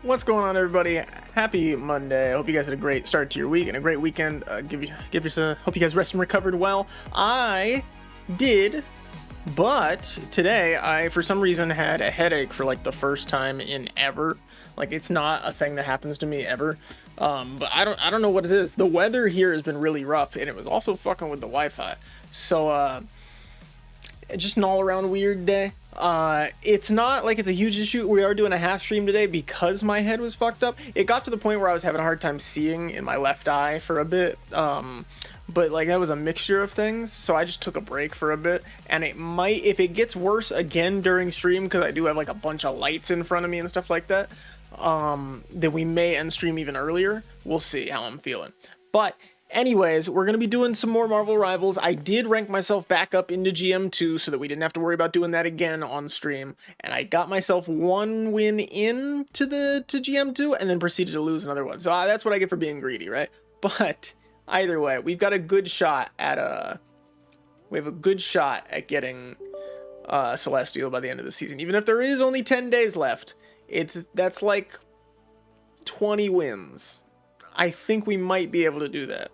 What's going on, everybody? Happy Monday. I hope you guys had a great start to your week and a great weekend. Hope you guys rested and recovered well. I did, but today I, for some reason, had a headache for like the first time in ever. Like, it's not a thing that happens to me ever. But I don't know what it is. The weather here has been really rough, and it was also fucking with the Wi-Fi. So, just an all-around weird day. It's not like it's a huge issue. We are doing a half stream today because my head was fucked up. It got to the point where I was having a hard time seeing in my left eye for a bit. But like that was a mixture of things. So I just took a break for a bit, and it might, if it gets worse again during stream, because I do have like a bunch of lights in front of me and stuff like that, then we may end stream even earlier. We'll see how I'm feeling. But anyways, we're going to be doing some more Marvel Rivals. I did rank myself back up into GM2 so that we didn't have to worry about doing that again on stream. And I got myself one win into to GM2 and then proceeded to lose another one. So that's what I get for being greedy, right? But either way, we've got a good shot at getting Celestial by the end of the season. Even if there is only 10 days left, that's like 20 wins. I think we might be able to do that.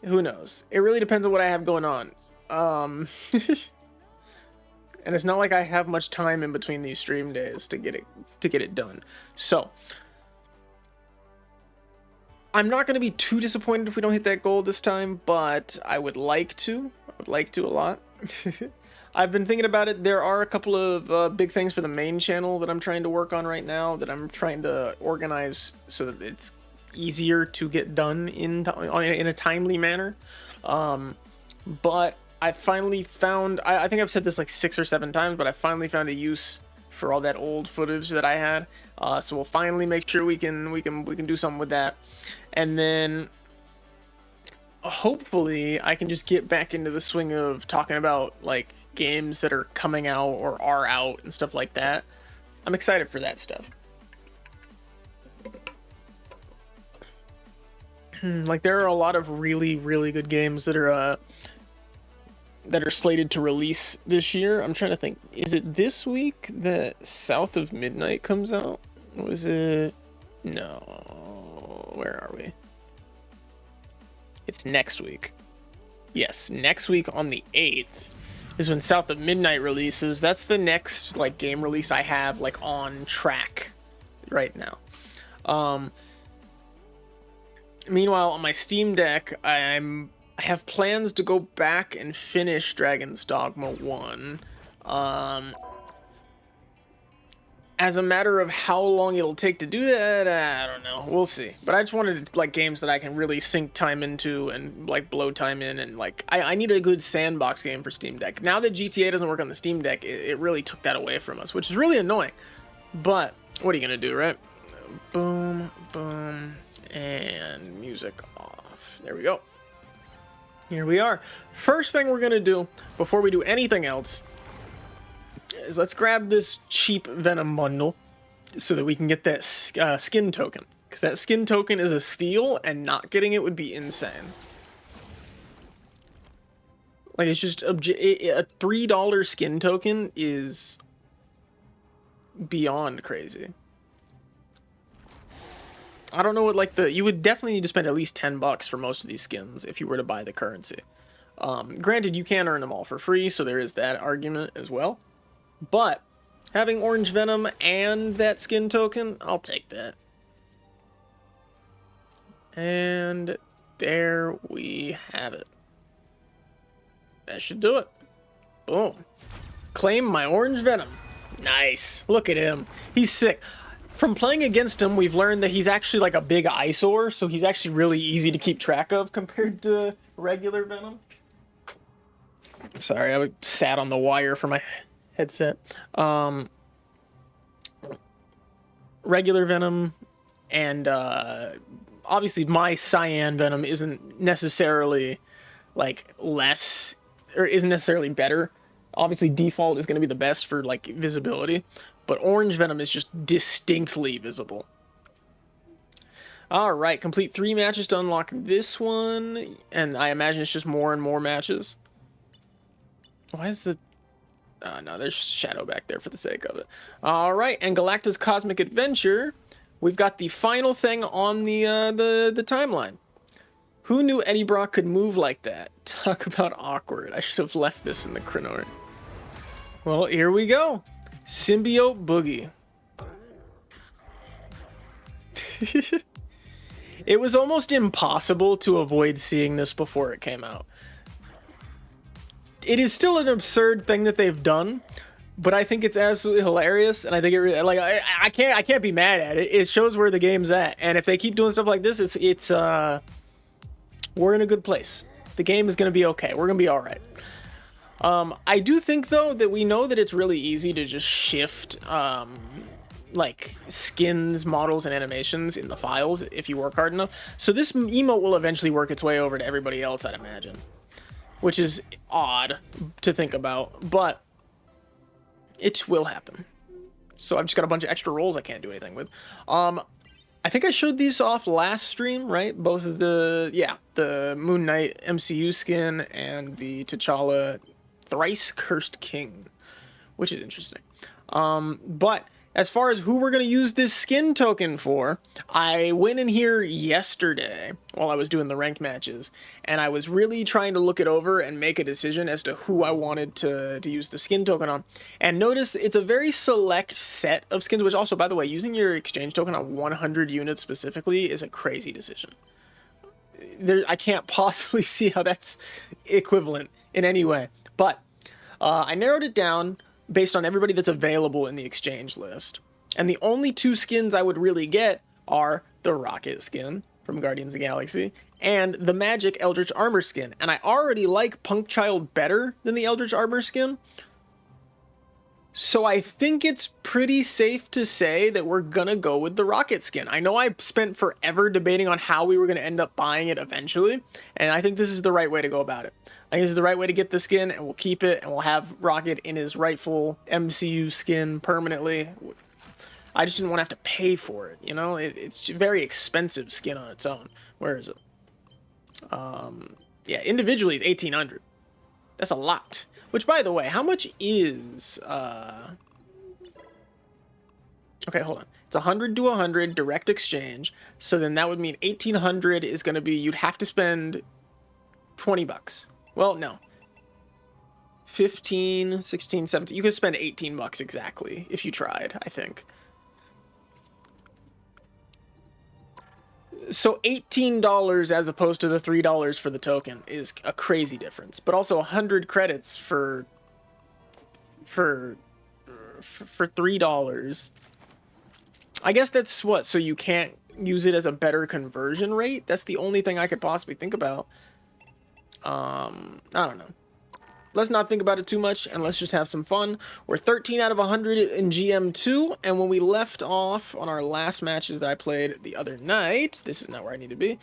Who knows? It really depends on what I have going on. And it's not like I have much time in between these stream days to get it done. So I'm not going to be too disappointed if we don't hit that goal this time, but I would like to. I would like to a lot. I've been thinking about it. There are a couple of big things for the main channel that I'm trying to work on right now, that I'm trying to organize so that it's easier to get done in a timely manner. But I finally found, I think I've said this like 6 or 7 times, but I finally found a use for all that old footage that I had. So we'll finally make sure we can do something with that. And then hopefully I can just get back into the swing of talking about like games that are coming out or are out and stuff like that. I'm excited for that stuff. Like, there are a lot of really, really good games that are slated to release this year. I'm trying to think. Is it this week that South of Midnight comes out? Was it? No. Where are we? It's next week. Yes, next week on the 8th is when South of Midnight releases. That's the next like game release I have like on track right now. Meanwhile, on my Steam Deck, I have plans to go back and finish Dragon's Dogma 1. As a matter of how long it'll take to do that, I don't know. We'll see. But I just wanted like games that I can really sink time into and like blow time in, and like I need a good sandbox game for Steam Deck. Now that GTA doesn't work on the Steam Deck, it really took that away from us, which is really annoying. But what are you gonna do, right? Boom, boom. And music off. There we go. Here we are. First thing we're gonna do before we do anything else is let's grab this cheap Venom bundle so that we can get that skin token, because that skin token is a steal and not getting it would be insane. Like, it's just a $3 skin token is beyond crazy. I don't know what, like, you would definitely need to spend at least $10 for most of these skins if you were to buy the currency. Granted, you can earn them all for free, so there is that argument as well. But having Orange Venom and that skin token, I'll take that. And there we have it. That should do it. Boom. Claim my Orange Venom. Nice. Look at him. He's sick. From playing against him, we've learned that he's actually like a big eyesore, so he's actually really easy to keep track of compared to regular Venom. Sorry, I sat on the wire for my headset. Regular Venom and obviously my Cyan Venom isn't necessarily like less, or isn't necessarily better. Obviously default is going to be the best for like visibility, but Orange Venom is just distinctly visible. Alright, complete 3 matches to unlock this one, and I imagine it's just more and more matches. Why is the... no, there's Shadow back there for the sake of it. Alright, and Galacta's Cosmic Adventure, we've got the final thing on the timeline. Who knew Eddie Brock could move like that? Talk about awkward. I should have left this in the Chronor. Well, here we go. Symbiote Boogie. It was almost impossible to avoid seeing this before it came out. It is still an absurd thing that they've done, but I think it's absolutely hilarious, and I think it really, like, I can't be mad at it. It shows where the game's at, and if they keep doing stuff like this, it's we're in a good place. The game is gonna be okay. We're gonna be all right. I do think though that we know that it's really easy to just shift like skins, models, and animations in the files if you work hard enough. So this emote will eventually work its way over to everybody else, I'd imagine, which is odd to think about, but it will happen. So I've just got a bunch of extra rolls I can't do anything with. I think I showed these off last stream, right? Both of the Moon Knight MCU skin and the T'Challa Thrice Cursed King, which is interesting. But as far as who we're going to use this skin token for, I went in here yesterday while I was doing the ranked matches, and I was really trying to look it over and make a decision as to who I wanted to use the skin token on. And notice it's a very select set of skins, which also, by the way, using your exchange token on 100 units specifically is a crazy decision. I can't possibly see how that's equivalent in any way. But I narrowed it down based on everybody that's available in the exchange list. And the only two skins I would really get are the Rocket skin from Guardians of the Galaxy and the Magic Eldritch Armor skin. And I already like Punk Child better than the Eldritch Armor skin. So I think it's pretty safe to say that we're gonna go with the Rocket skin. I know I spent forever debating on how we were gonna end up buying it eventually, and I think this is the right way to go about it. I think this is the right way to get the skin, and we'll keep it, and we'll have Rocket in his rightful MCU skin permanently. I just didn't want to have to pay for it, you know? It's a very expensive skin on its own. Where is it? Yeah, individually it's 1,800. That's a lot. Which, by the way, how much is... Okay, hold on. It's 100 to 100 direct exchange. So then that would mean 1,800 is going to be... You'd have to spend 20 bucks. Well, no. 15, 16, 17. You could spend 18 bucks exactly if you tried, I think. So $18 as opposed to the $3 for the token is a crazy difference. But also 100 credits for $3. I guess that's what, so you can't use it as a better conversion rate? That's the only thing I could possibly think about. I don't know. Let's not think about it too much, and let's just have some fun. We're 13 out of 100 in GM2, and when we left off on our last matches that I played the other night, this is not where I need to be,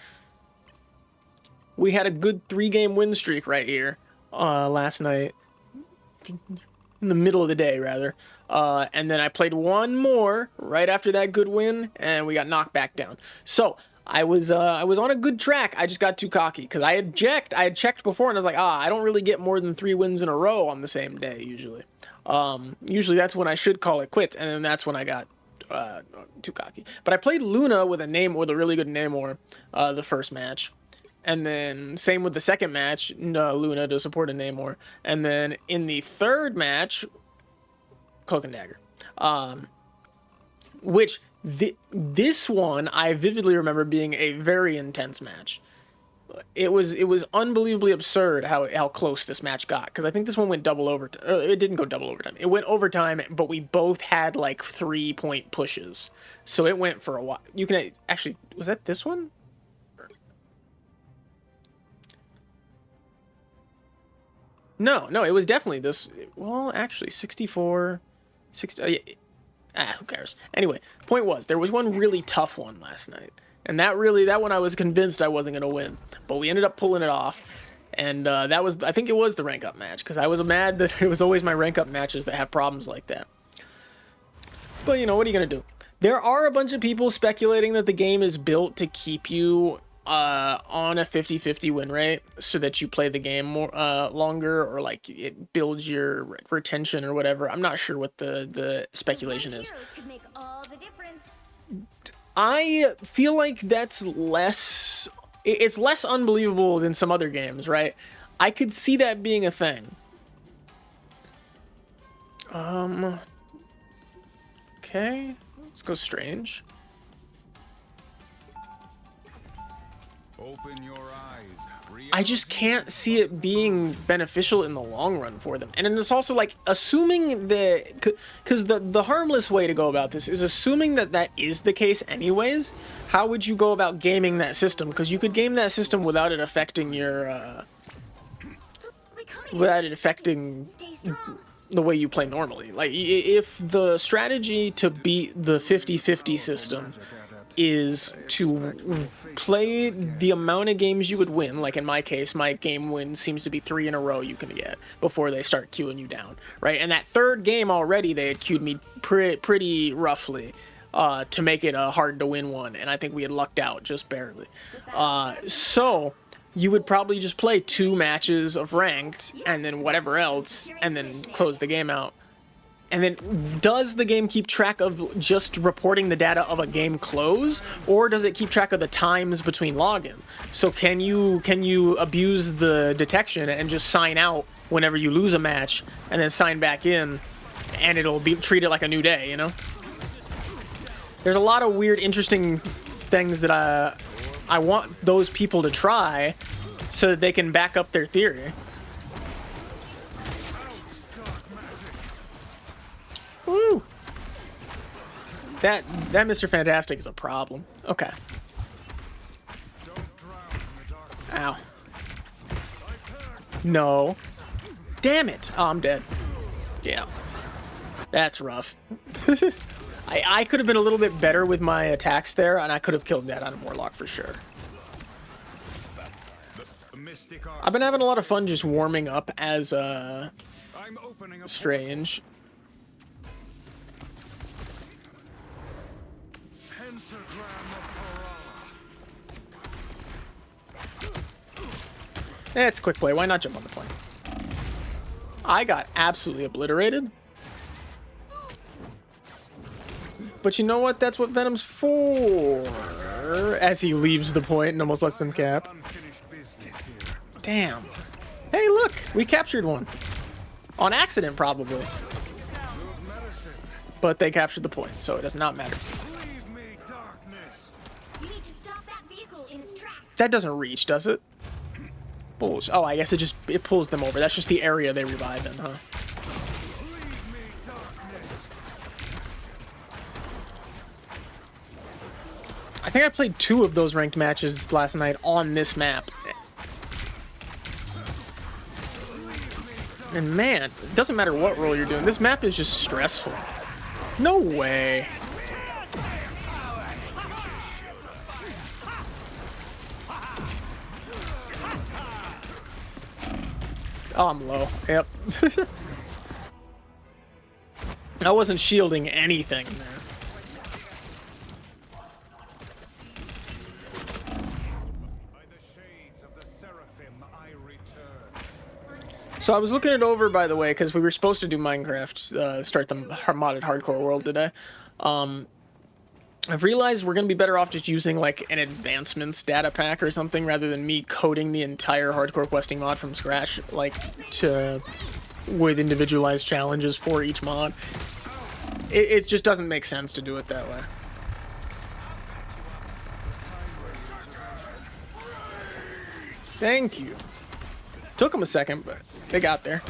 we had a good 3-game win streak right here last night. In the middle of the day, rather. And then I played one more right after that good win, and we got knocked back down. So I was on a good track. I just got too cocky because I had checked before, and I was like, I don't really get more than 3 wins in a row on the same day usually. Usually that's when I should call it quits, and then that's when I got too cocky. But I played Luna with a really good Namor the first match. And then same with the second match, Luna to support a Namor. And then in the third match, Cloak and Dagger. Which this one I vividly remember being a very intense match. It was unbelievably absurd how close this match got, because I think this one went double overtime. It didn't go double overtime. It went overtime, but we both had like 3-point pushes, so it went for a while. You can actually, was that this one? No, it was definitely this. Well, actually, 64, 60. Who cares? Anyway, point was, there was one really tough one last night. And that one I was convinced I wasn't going to win. But we ended up pulling it off. And I think it was the rank up match. Because I was mad that it was always my rank up matches that have problems like that. But, what are you going to do? There are a bunch of people speculating that the game is built to keep you on a 50-50 win rate so that you play the game more longer, or like it builds your retention or whatever. I'm not sure what the speculation is. I feel like that's less... It's less unbelievable than some other games, right? I could see that being a thing. Okay. Let's go strange. Open your eyes. I just can't see it being beneficial in the long run for them. And then it's also like assuming that, because the harmless way to go about this is assuming that that is the case anyways. How would you go about gaming that system? Because you could game that system without it affecting your, without it affecting the way you play normally. Like, if the strategy to beat the 50-50 system is to play the amount of games you would win, like in my case, my game win seems to be 3 in a row you can get before they start queuing you down, right? And that third game already, they had queued me pretty roughly to make it a hard to win one, and I think we had lucked out just barely. So you would probably just play 2 matches of ranked and then whatever else, and then close the game out. And then, does the game keep track of just reporting the data of a game close, or does it keep track of the times between login? So can you abuse the detection and just sign out whenever you lose a match, and then sign back in, and it'll be treated like a new day, you know? There's a lot of weird, interesting things that I want those people to try, so that they can back up their theory. Woo! That Mr. Fantastic is a problem. Okay. Ow. No. Damn it. Oh, I'm dead. Yeah. That's rough. I could have been a little bit better with my attacks there, and I could have killed that on a Warlock for sure. I've been having a lot of fun just warming up as strange. It's quick play. Why not jump on the plane? I got absolutely obliterated. But you know what? That's what Venom's for. As he leaves the point and almost lets them cap. Damn. Hey, look! We captured one. On accident, probably. But they captured the point, so it does not matter. That doesn't reach, does it? Oh, I guess it pulls them over. That's just the area they revive in, huh? I think I played 2 of those ranked matches last night on this map. And man, it doesn't matter what role you're doing. This map is just stressful. No way. Oh, I'm low. Yep. I wasn't shielding anything there. So I was looking it over, by the way, because we were supposed to do Minecraft, start the modded hardcore world today. I've realized we're going to be better off just using, like, an advancements data pack or something, rather than me coding the entire hardcore questing mod from scratch, like, with individualized challenges for each mod. It just doesn't make sense to do it that way. Thank you. Took them a second, but they got there.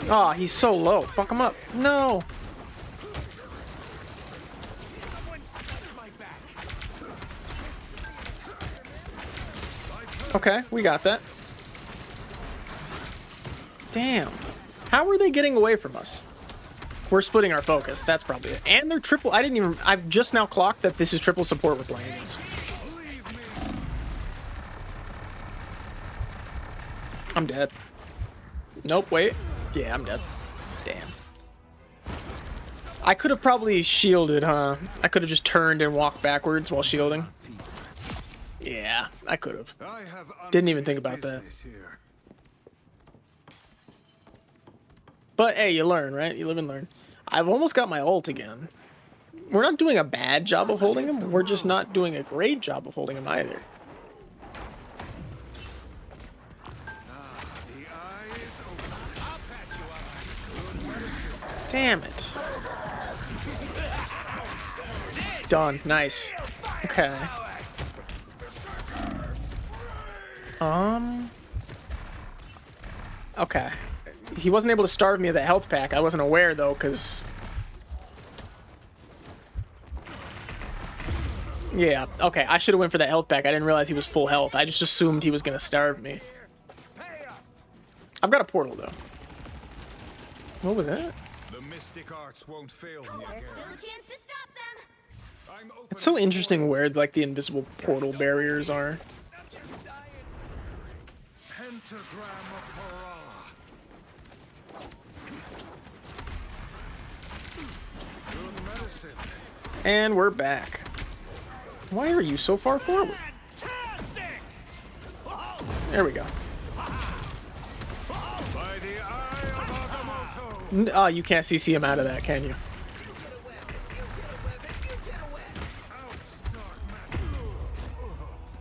Oh, he's so low. Fuck him up. No. Okay, we got that. Damn. How are they getting away from us? We're splitting our focus. That's probably it. And they're triple. I've just now clocked that this is triple support we're playing against. I'm dead. Nope, wait. Yeah, I'm dead. Damn. I could have probably shielded, huh? I could have just turned and walked backwards while shielding. Yeah, I could have. Didn't even think about that. But hey, you learn, right? You live and learn. I've almost got my ult again. We're not doing a bad job of holding him. We're just not doing a great job of holding him either. Damn it. Done. Nice. Okay. Okay. He wasn't able to starve me of that health pack. I wasn't aware, though, because... Yeah, okay. I should have went for that health pack. I didn't realize he was full health. I just assumed he was going to starve me. I've got a portal, though. What was that? The mystic arts won't fail me again. It's so interesting where, like, the invisible portal barriers are. Pentagram of Hurrah. Good medicine. And we're back. Why are you so far forward? There we go. By the eye of Agamotto. Oh, you can't CC him out of that, can you?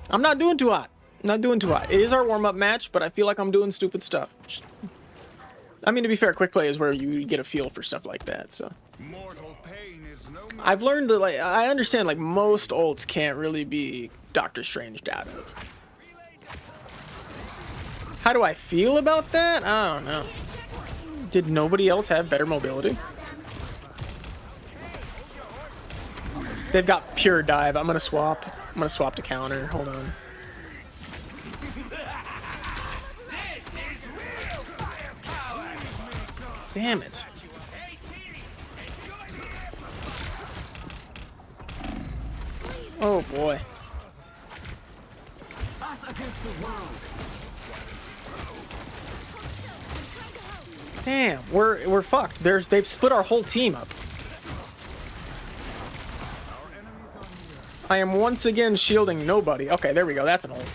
I'm not doing too hot. Not doing too hot. It is our warm-up match, but I feel like I'm doing stupid stuff. I mean, to be fair, quick play is where you get a feel for stuff like that, so. Mortal pain is no I've learned that, like, I understand, like, most ults can't really be Doctor Stranged out of. How do I feel about that? I don't know. Did nobody else have better mobility? They've got pure dive. I'm gonna swap. I'm gonna swap to counter. Hold on. Damn it. Oh boy. Damn, we're fucked. They've split our whole team up. I am once again shielding nobody. Okay, there we go. That's an ult.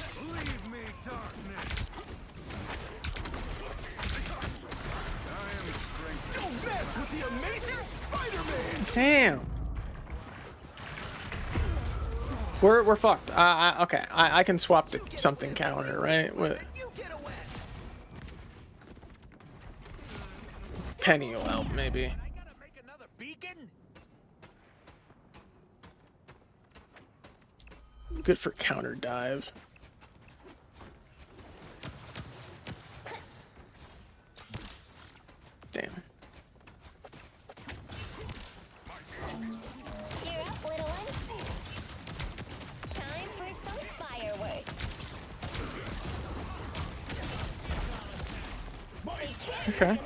Damn. We're fucked. Okay, I can swap to something counter, right? What? Penny will help, maybe. Good for counter dive. Damn. Gear up, little one. Time for some fireworks. Okay.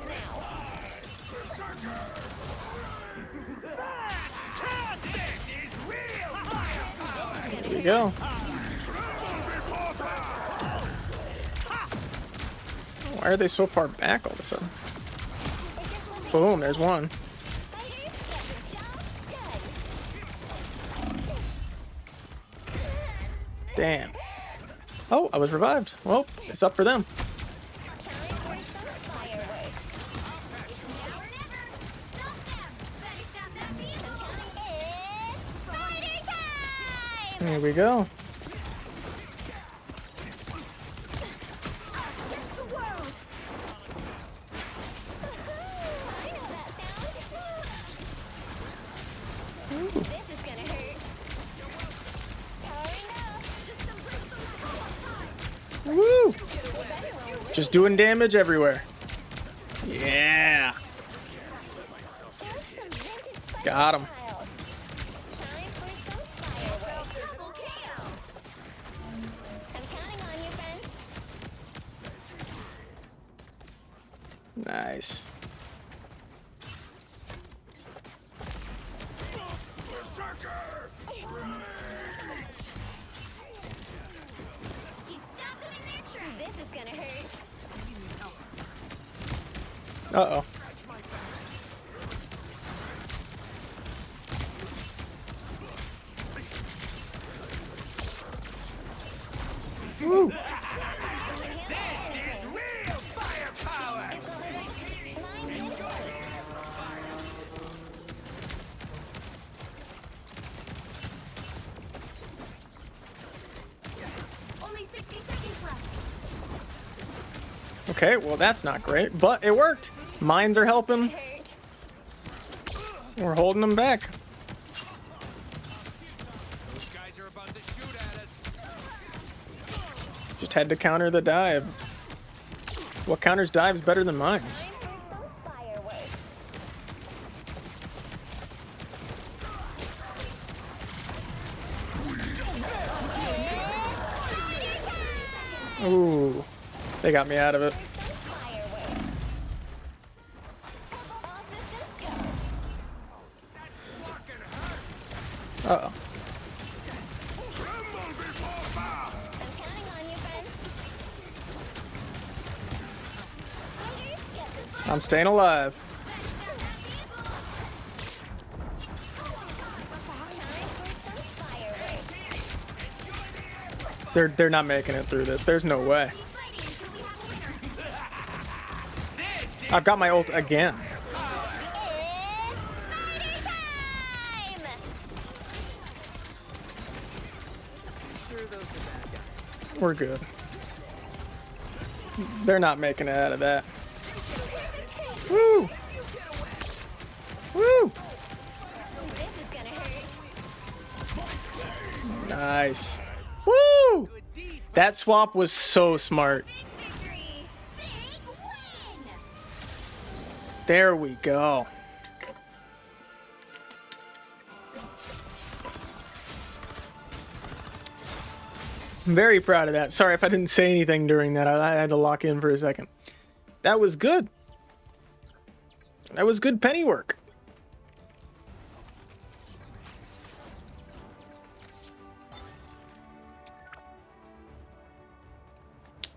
There we go. Why are they so far back all of a sudden? Boom, there's one. Damn. Oh, I was revived. Well, it's up for them. There we go. Woo! Just doing damage everywhere. Yeah. Got him. Nice. This is gonna hurt. Uh-oh. Woo. This is real firepower. Okay, well that's not great, but it worked. Mines are helping. Hurt. We're holding them back. Those guys are about to shoot at us. Just had to counter the dive. What counters dives better than mines? Time for some fireworks. Ooh, they got me out of it. Some fireworks. All systems go. Uh-oh. I'm counting on you, friends. Fighters, get this. I'm staying alive. Time for some fireworks. They're not making it through this. There's no way. I've got my ult again. It's fighter time! We're good. They're not making it out of that. Woo! Woo! This is gonna hurt. Nice. Woo! That swap was so smart. Victory! Big win! There we go. I'm very proud of that. Sorry if I didn't say anything during that. I had to lock in for a second. That was good. That was good penny work.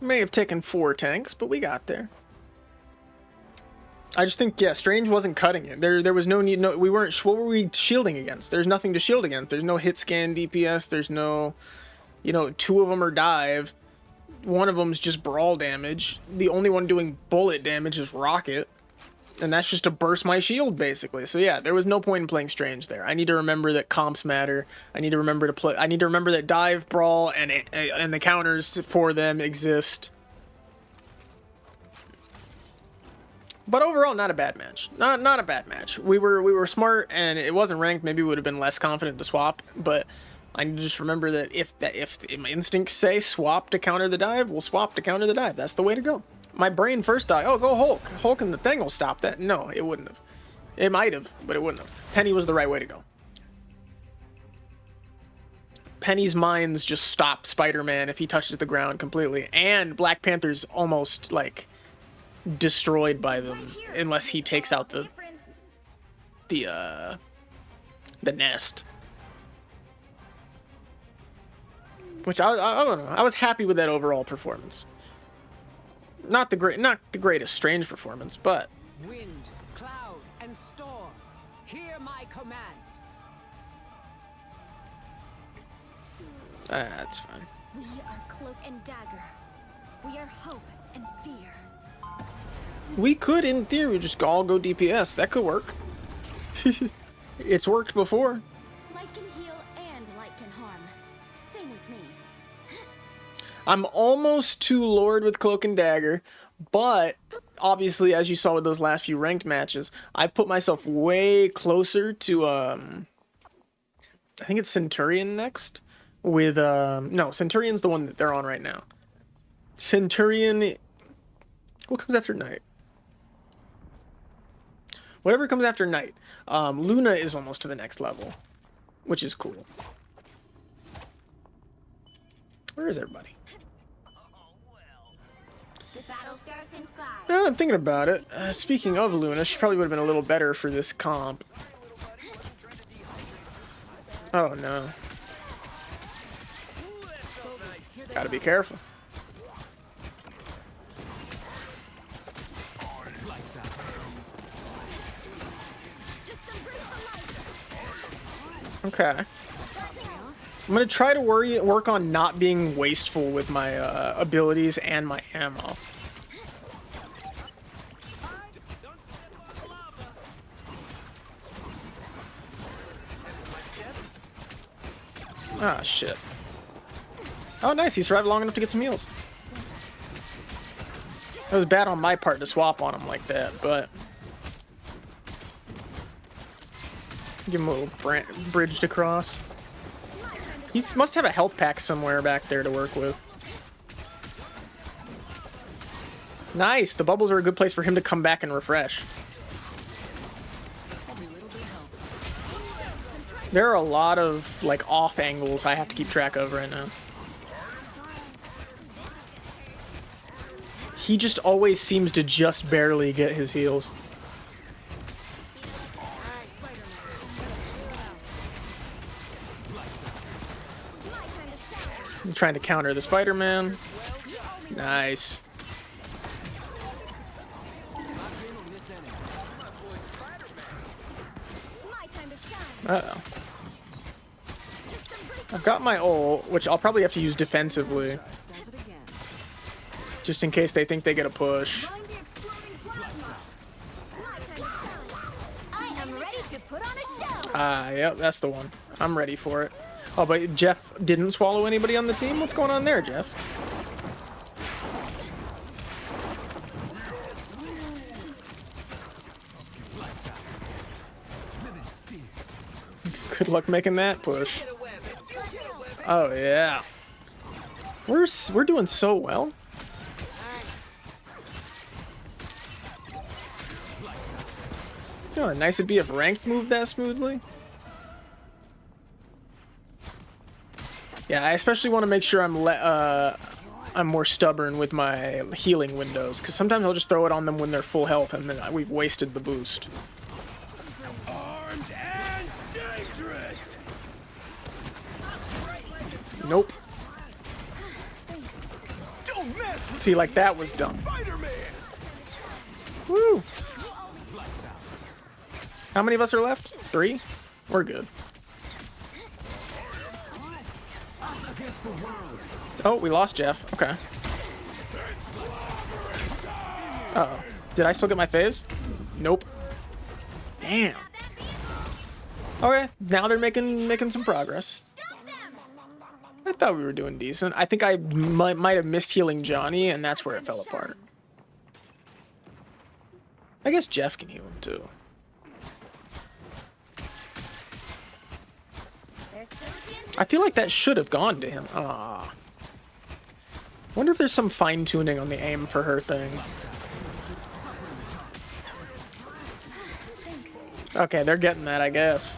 May have taken 4 tanks, but we got there. I just think, yeah, Strange wasn't cutting it. There was no need. No, we weren't. What were we shielding against? There's nothing to shield against. There's no hit scan DPS. There's no, 2 of them are dive. One of them's just brawl damage. The only one doing bullet damage is rocket, and that's just to burst my shield basically. So yeah, there was no point in playing Strange there. I need to remember that comps matter. I need to remember to play. I need to remember that dive, brawl, and the counters for them exist. But overall, not a bad match. Not a bad match. We were smart, and it wasn't ranked. Maybe we would have been less confident to swap. But I need to just remember that if my instincts say swap to counter the dive, we'll swap to counter the dive. That's the way to go. My brain first thought, oh, go Hulk. Hulk and the thing will stop that. No, it wouldn't have. It might have, but it wouldn't have. Penny was the right way to go. Penny's mines just stop Spider-Man if he touches the ground completely, and Black Panther's almost like destroyed by them unless he takes out the nest. Which I don't know. I was happy with that overall performance. Not the greatest Strange performance, but Wind, cloud, and storm, hear my command. that's fine. We are Cloak and Dagger. We are hope and fear. We could, in theory, just all go DPS. That could work. It's worked before. Light can heal and light can harm. Same with me. I'm almost to Lord with Cloak and Dagger, but obviously, as you saw with those last few ranked matches, I put myself way closer to, I think it's Centurion next, with, no, Centurion's the one that they're on right now. Centurion, what comes after Knight? Whatever comes after Knight. Luna is almost to the next level, which is cool. Where is everybody? The battle starts in 5. Now I'm thinking about it. Speaking of Luna, she probably would have been a little better for this comp. Oh no. Gotta be careful. Okay. I'm gonna try to work on not being wasteful with my abilities and my ammo. Ah, shit. Oh, nice. He survived long enough to get some heals. It was bad on my part to swap on him like that, but give him a little bridge to cross. He must have a health pack somewhere back there to work with. Nice. The bubbles are a good place for him to come back and refresh. There are a lot of like off angles I have to keep track of right now. He just always seems to just barely get his heals. I'm trying to counter the Spider-Man. Nice. Uh-oh. I've got my ult, which I'll probably have to use defensively. Just in case they think they get a push. Yep, that's the one. I'm ready for it. Oh, but Jeff didn't swallow anybody on the team? What's going on there, Jeff? Good luck making that push. Oh, yeah. We're doing so well. Oh, nice it'd be if ranked moved that smoothly. Yeah, I especially want to make sure I'm more stubborn with my healing windows, because sometimes I'll just throw it on them when they're full health, and then we've wasted the boost. Armed and dangerous. Nope. Don't mess with See, like that was dumb. Spider-Man. Woo! How many of us are left? 3? We're good. Oh, we lost Jeff. Okay. Uh-oh. Did I still get my phase? Nope. Damn. Okay, now they're making some progress. I thought we were doing decent. I think I might have missed healing Johnny, and that's where it fell apart. I guess Jeff can heal him too. I feel like that should have gone to him. Ah. Wonder if there's some fine-tuning on the aim for her thing. Okay, they're getting that, I guess.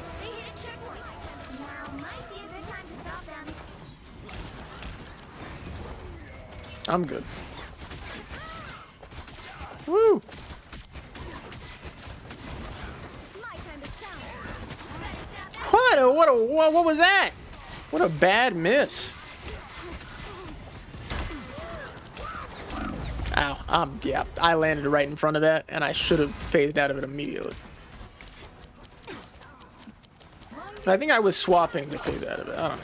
I'm good. Woo! What was that? What a bad miss. Ow, yeah, I landed right in front of that, and I should have phased out of it immediately. I think I was swapping to phase out of it, I don't know.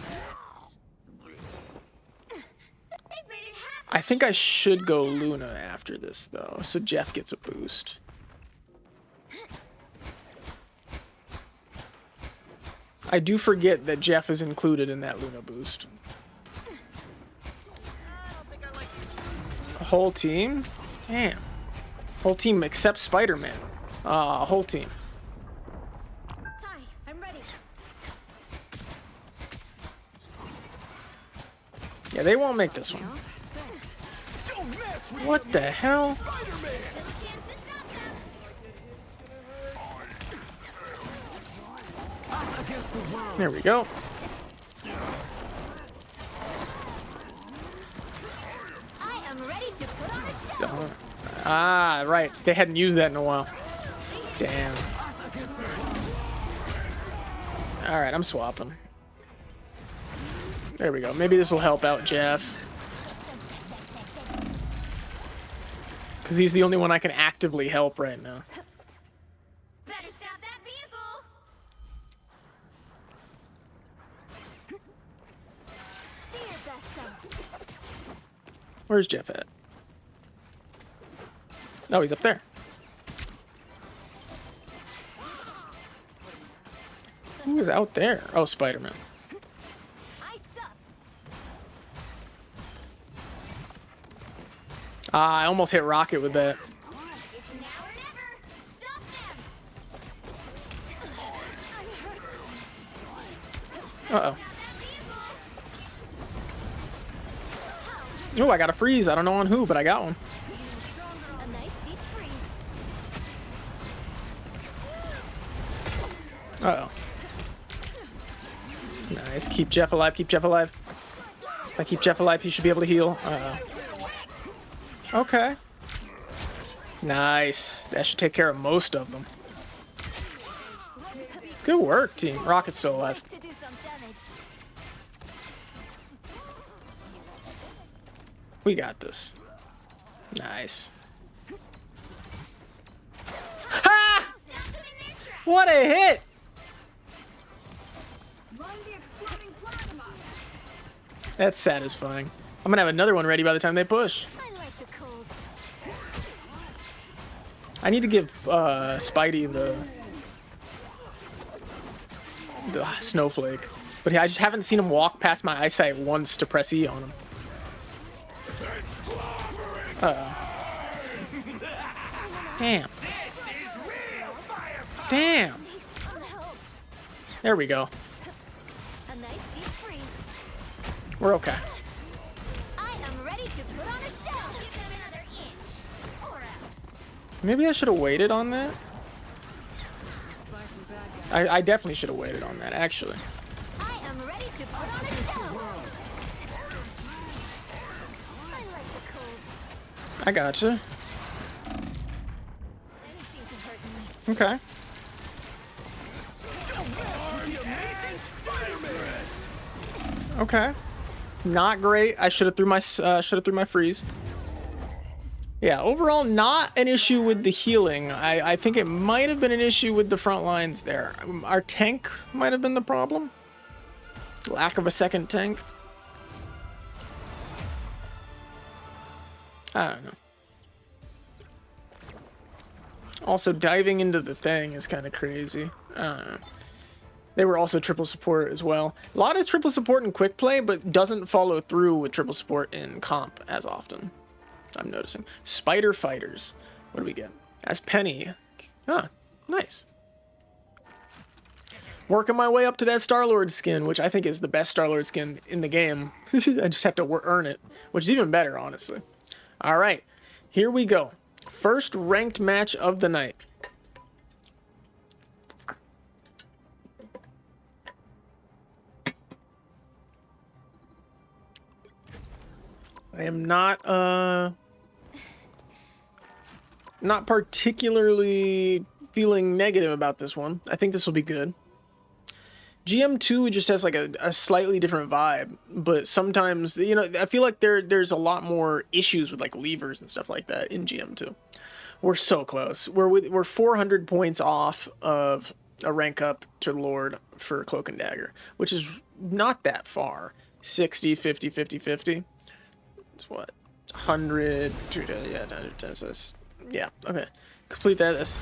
I think I should go Luna after this, though, so Jeff gets a boost. I do forget that Jeff is included in that Luna boost. A whole team? Damn. Whole team except Spider-Man. Whole team. I'm ready. Yeah, they won't make this one. What the hell? There we go. I am ready to put on a show. Ah, right. They hadn't used that in a while. Damn. Alright, I'm swapping. There we go. Maybe this will help out Jeff. Because he's the only one I can actively help right now. Better stop that vehicle. Be your best self. Where's Jeff at? Oh, he's up there. Who is out there? Oh, Spider-Man. Ah, I almost hit Rocket with that. It's now or never. Stop them. I'm hurt. Uh-oh. Oh, I got a freeze. I don't know on who, but I got one. A nice deep freeze. Uh-oh. Nice. Keep Jeff alive. Keep Jeff alive. If I keep Jeff alive, he should be able to heal. Uh-oh. Okay. Nice. That should take care of most of them. Good work, team. Rocket's still alive. To do some damage. We got this. Nice. Ha! Snapped them in their tracks. What a hit! Mind the exploding plasma. That's satisfying. I'm gonna have another one ready by the time they push. I like the cold. I need to give Spidey the snowflake, but I just haven't seen him walk past my eyesight once to press E on him. Damn. Damn. Some help. There we go. A nice deep freeze. We're okay. I am ready to put on a show. Give them another inch. Or else. Maybe I should have waited on that. Spy some bad guys. I definitely should have waited on that, actually. I am ready to put on a show. I like the cold. I gotcha. Anything to hurt me. Okay. The Amazing Spider-Man! Okay. Not great. I should have threw my freeze. Yeah, overall not an issue with the healing. I think it might have been an issue with the front lines there. Our tank might have been the problem. Lack of a second tank. I don't know. Also, diving into the thing is kind of crazy. I don't know. They were also triple support as well. A lot of triple support in quick play, but doesn't follow through with triple support in comp as often. I'm noticing. Spider Fighters. What do we get? As Penny. Ah, nice. Working my way up to that Star-Lord skin, which I think is the best Star-Lord skin in the game. I just have to earn it, which is even better, honestly. All right, here we go. First ranked match of the night. I am not particularly feeling negative about this one. I think this will be good. GM2 just has like a slightly different vibe, but sometimes, you know, I feel like there's a lot more issues with like levers and stuff like that in GM2. We're so close. We're 400 points off of a rank up to Lord for Cloak and Dagger, which is not that far. 60, 50, 50, 50. It's what? 100. Yeah, okay. Complete that.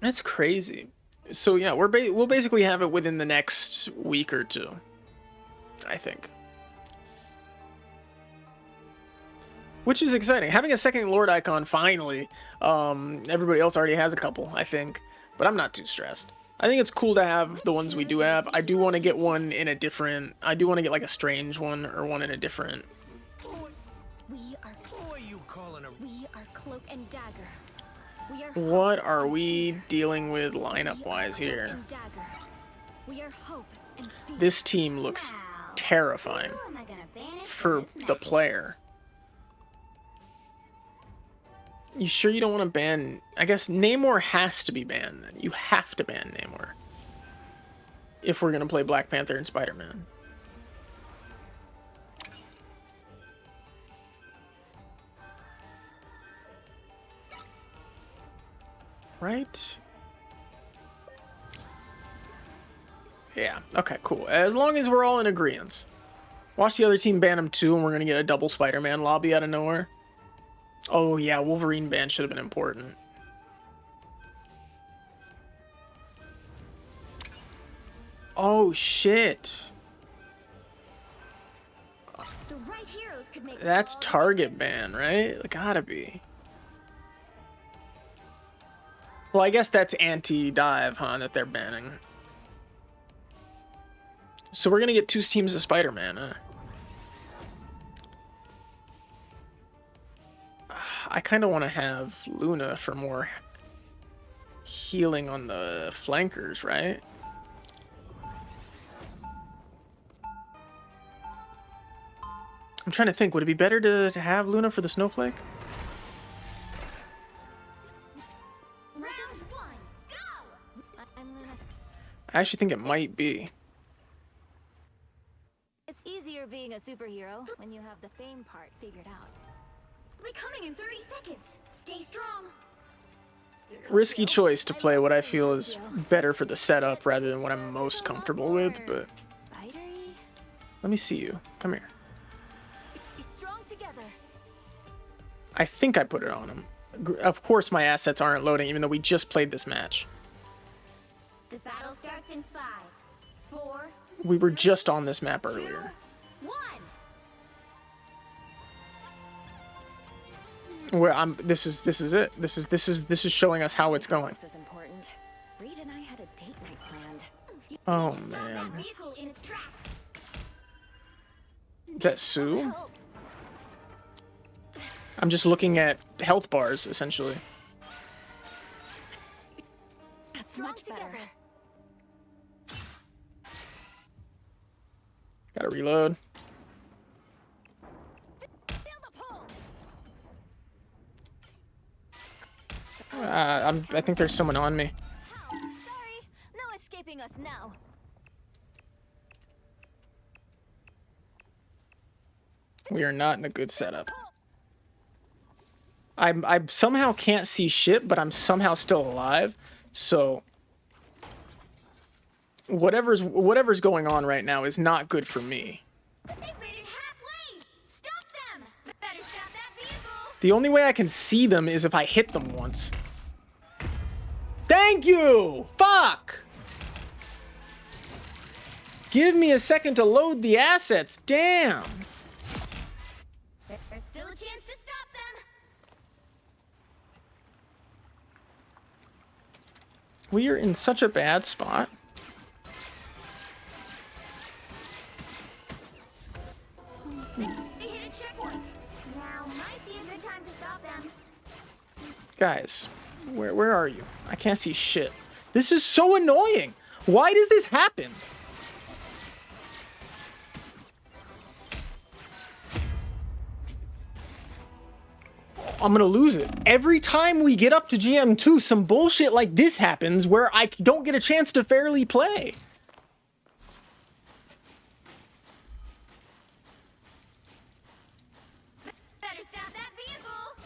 That's crazy. So yeah, we'll basically have it within the next week or two, I think. Which is exciting. Having a second Lord icon finally. Everybody else already has a couple, I think, but I'm not too stressed. I think it's cool to have the ones we do have. I do want to get one in a different. I do want to get like a strange one or one in a different. We are Who are you calling a... we are Cloak and Dagger. We are What are we dealing with lineup wise Cloak here? and Dagger. We are hope and fear. This team looks terrifying Who am I gonna banish for this the match? player. You sure you don't want to ban? I guess Namor has to be banned then. You have to ban Namor if we're going to play Black Panther and Spider-Man. Right? Yeah, okay, cool. As long as we're all in agreement. Watch the other team ban him too, and we're going to get a double Spider-Man lobby out of nowhere. Oh yeah, Wolverine ban should have been important. Oh shit. The right heroes could make That's all the target difference. ban, right? Gotta be. Well, I guess that's anti-dive, huh, that they're banning. So we're gonna get 2 teams of Spider-Man, huh? I kind of want to have Luna for more healing on the flankers, right? I'm trying to think, would it be better to have Luna for the Snowflake? Round 1, go! I'm Luna's. I actually think it might be. It's easier being a superhero when you have the fame part figured out. We're coming in 30 seconds. Stay strong. Risky choice to play what I feel is better for the setup rather than what I'm most comfortable with, but Spidery? let me see you. Come here. Be strong together. I think I put it on him. Of course my assets aren't loading, even though we just played this match. The battle starts in 5, 4, We were just on this map earlier. 1. Where I'm. This is it. This is showing us how it's going. This is important. Reed and I had a date night planned. Oh Stop that man. vehicle in its tracks. That Sue? I'm just looking at health bars essentially. That's much better. Gotta reload. Feel the pull. I think there's someone on me. How? Sorry, no escaping us now. We are not in a good setup. I somehow can't see shit, but I'm somehow still alive. So whatever's going on right now is not good for me. They've made it halfway. Stop them. Better stop that vehicle. The only way I can see them is if I hit them once. Thank you! Fuck! Give me a second to load the assets. Damn. There's still a chance to stop them. We are in such a bad spot. They hit a checkpoint. Now might be a good time to stop them. Guys, where are you? I can't see shit. This is so annoying. Why does this happen? I'm gonna lose it. Every time we get up to GM2, some bullshit like this happens where I don't get a chance to fairly play. Better stop that vehicle.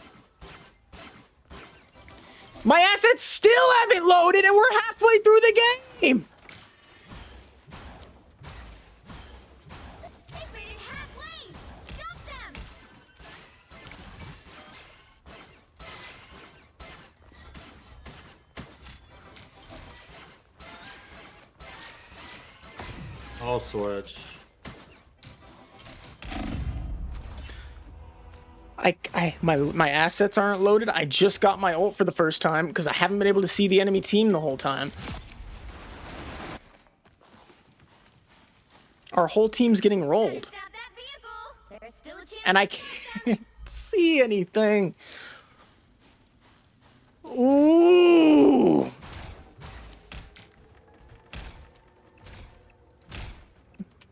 My assets still haven't loaded and we're halfway through the game. They've made it halfway. Stop them. I'll switch. My assets aren't loaded. I just got my ult for the first time because I haven't been able to see the enemy team the whole time. Our whole team's getting rolled. Stop that vehicle. There's still a chance. And I can't see anything. Ooh.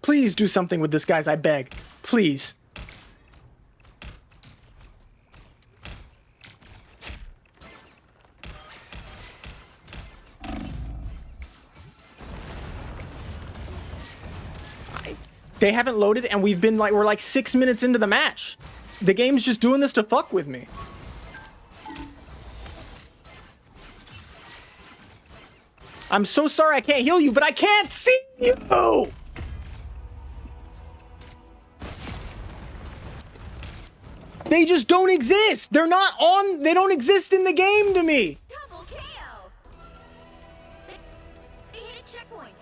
Please do something with this, guys, I beg. Please. They haven't loaded and we're like 6 minutes into the match. The game's just doing this to fuck with me. I'm so sorry I can't heal you, but I can't see you! They just don't exist! They're not on, they don't exist in the game to me! Double KO. They hit a checkpoint.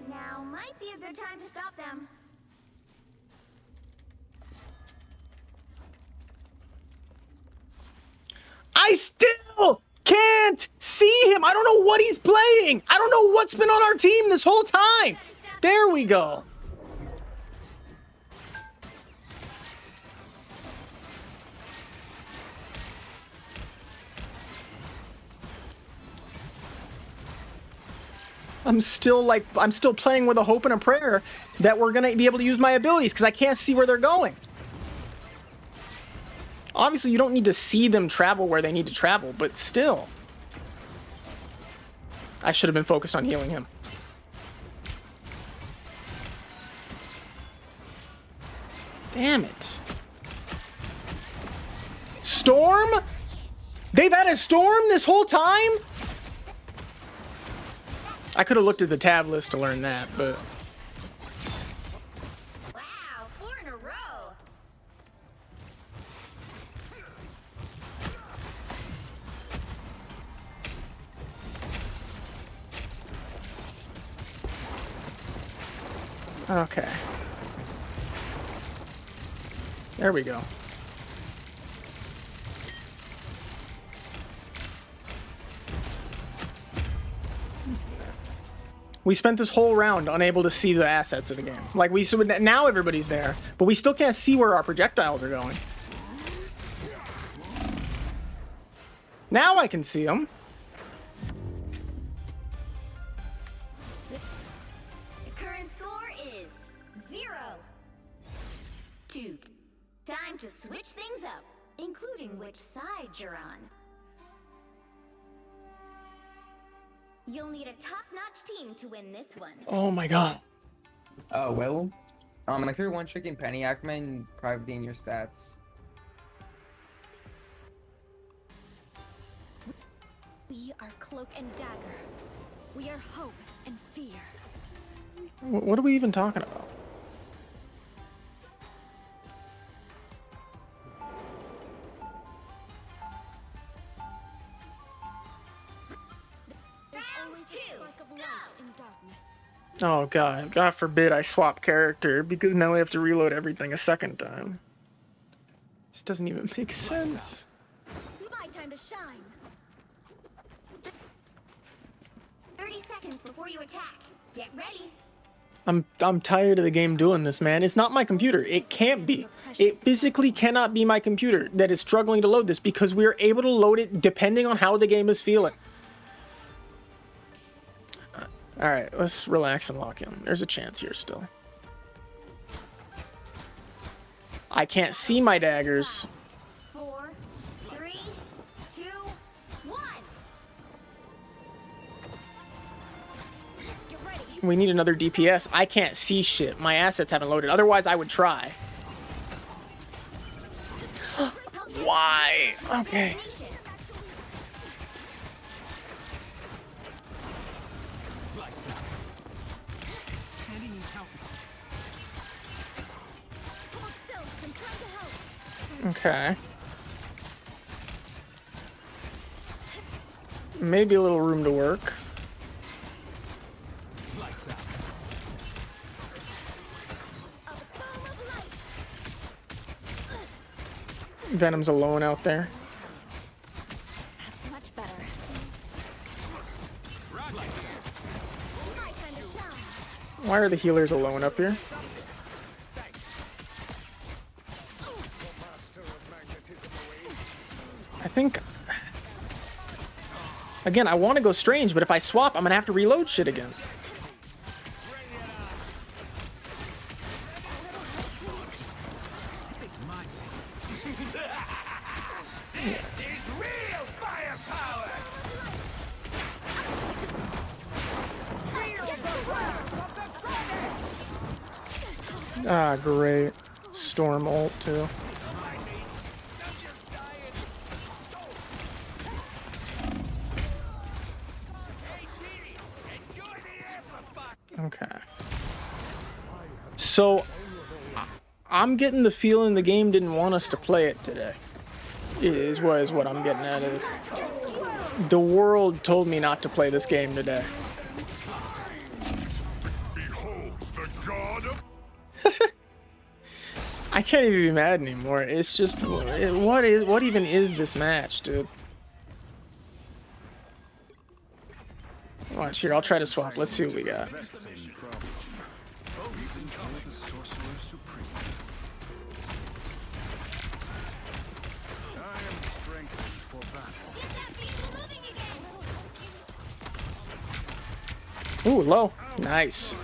Now might be a good time to stop them. can't see him. I don't know what he's playing. I don't know what's been on our team this whole time. There we go. I'm still playing with a hope and a prayer that we're gonna be able to use my abilities because I can't see where they're going. Obviously, you don't need to see them travel where they need to travel, but still. I should have been focused on healing him. Damn it. Storm? They've had a storm this whole time? I could have looked at the tab list to learn that, but... Wow, 4 in a row. Okay. There we go. We spent this whole round unable to see the assets of the game. Like, so now everybody's there, but we still can't see where our projectiles are going. Now I can see them. The current score is 0-2. Time to switch things up, including which side you're on. You'll need a top-notch team to win this one. Oh my god. Oh, well. If you're one-tricking Penny Ackman, probably in your stats. We are Cloak and Dagger. We are hope and fear. What are we even talking about? Oh god, God forbid I swap character because now we have to reload everything a second time. This doesn't even make sense. My time to shine. 30 seconds before you attack. Get ready. I'm tired of the game doing this, man. It's not my computer. It can't be. It physically cannot be my computer that is struggling to load this because we are able to load it depending on how the game is feeling. Alright, let's relax and lock in. There's a chance here still. I can't see my daggers. 4, 3, 2, 1. Get ready. We need another DPS. I can't see shit. My assets haven't loaded. Otherwise, I would try. Why? Okay. Okay. Maybe a little room to work. Venom's alone out there. That's much better. My time to shine. Why are the healers alone up here? I think... Again, I want to go strange, but if I swap, I'm going to have to reload shit again. This is real firepower. Ah, great. Storm ult, too. Okay. So, I'm getting the feeling the game didn't want us to play it today. Is what I'm getting at is. The world told me not to play this game today. I can't even be mad anymore. It's just, what even is this match, dude? Watch here, I'll try to swap. Let's see what we got. Ooh, low. Nice.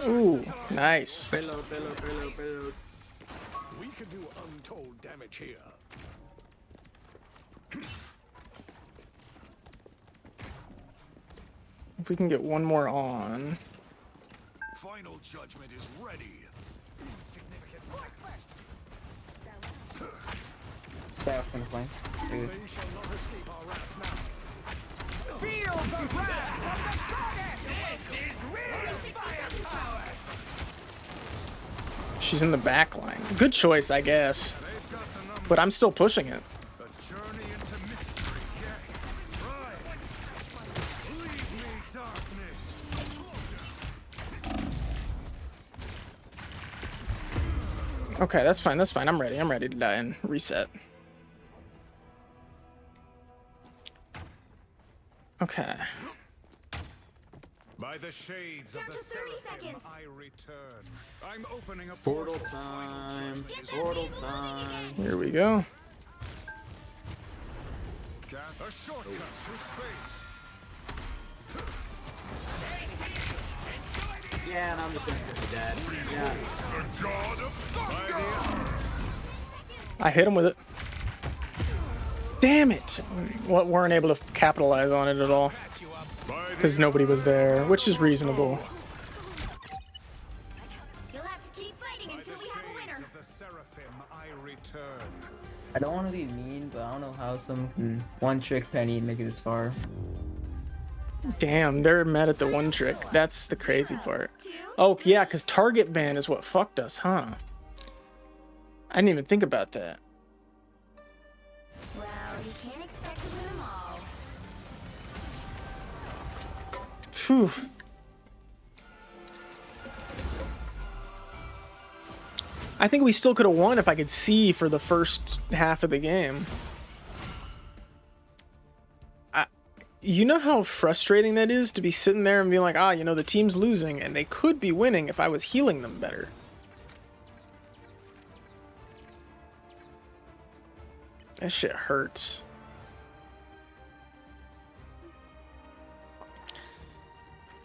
Ooh, nice. Payload. We can do untold damage here. If we can get one more on. Final judgment is ready. Staff's in the plane. Dude. They shall not escape our wrath now. Feel the wrath of the goddess! This is real firepower! She's in the back line. Good choice, I guess. They've got the number. But I'm still pushing it. A journey into mystery, yes. Right. Lead me, darkness. Okay, that's fine. That's fine. I'm ready. I'm ready to die and reset. Okay. By the shades Down of the to 30 seraphim, seconds. I return. I'm opening a Portal portal. time. Portal time. Here we go. Cast a shortcut through space. Yeah, and I'm just instantly dead. Yeah. The god of thunder. I hit him with it. Damn it! Weren't able to capitalize on it at all. Because nobody was there, which is reasonable. You'll have to keep fighting By until the we have a shades winner. of the seraphim, I return. I don't want to be mean, but I don't know how someone can one-trick Penny and make it this far. Damn, they're mad at the one trick. That's the crazy part. Oh, yeah, because target ban is what fucked us, huh? I didn't even think about that. Well, you can't expect to win them all. Phew. I think we still could have won if I could see for the first half of the game. You know how frustrating that is to be sitting there and being like, you know, the team's losing and they could be winning if I was healing them better. That shit hurts.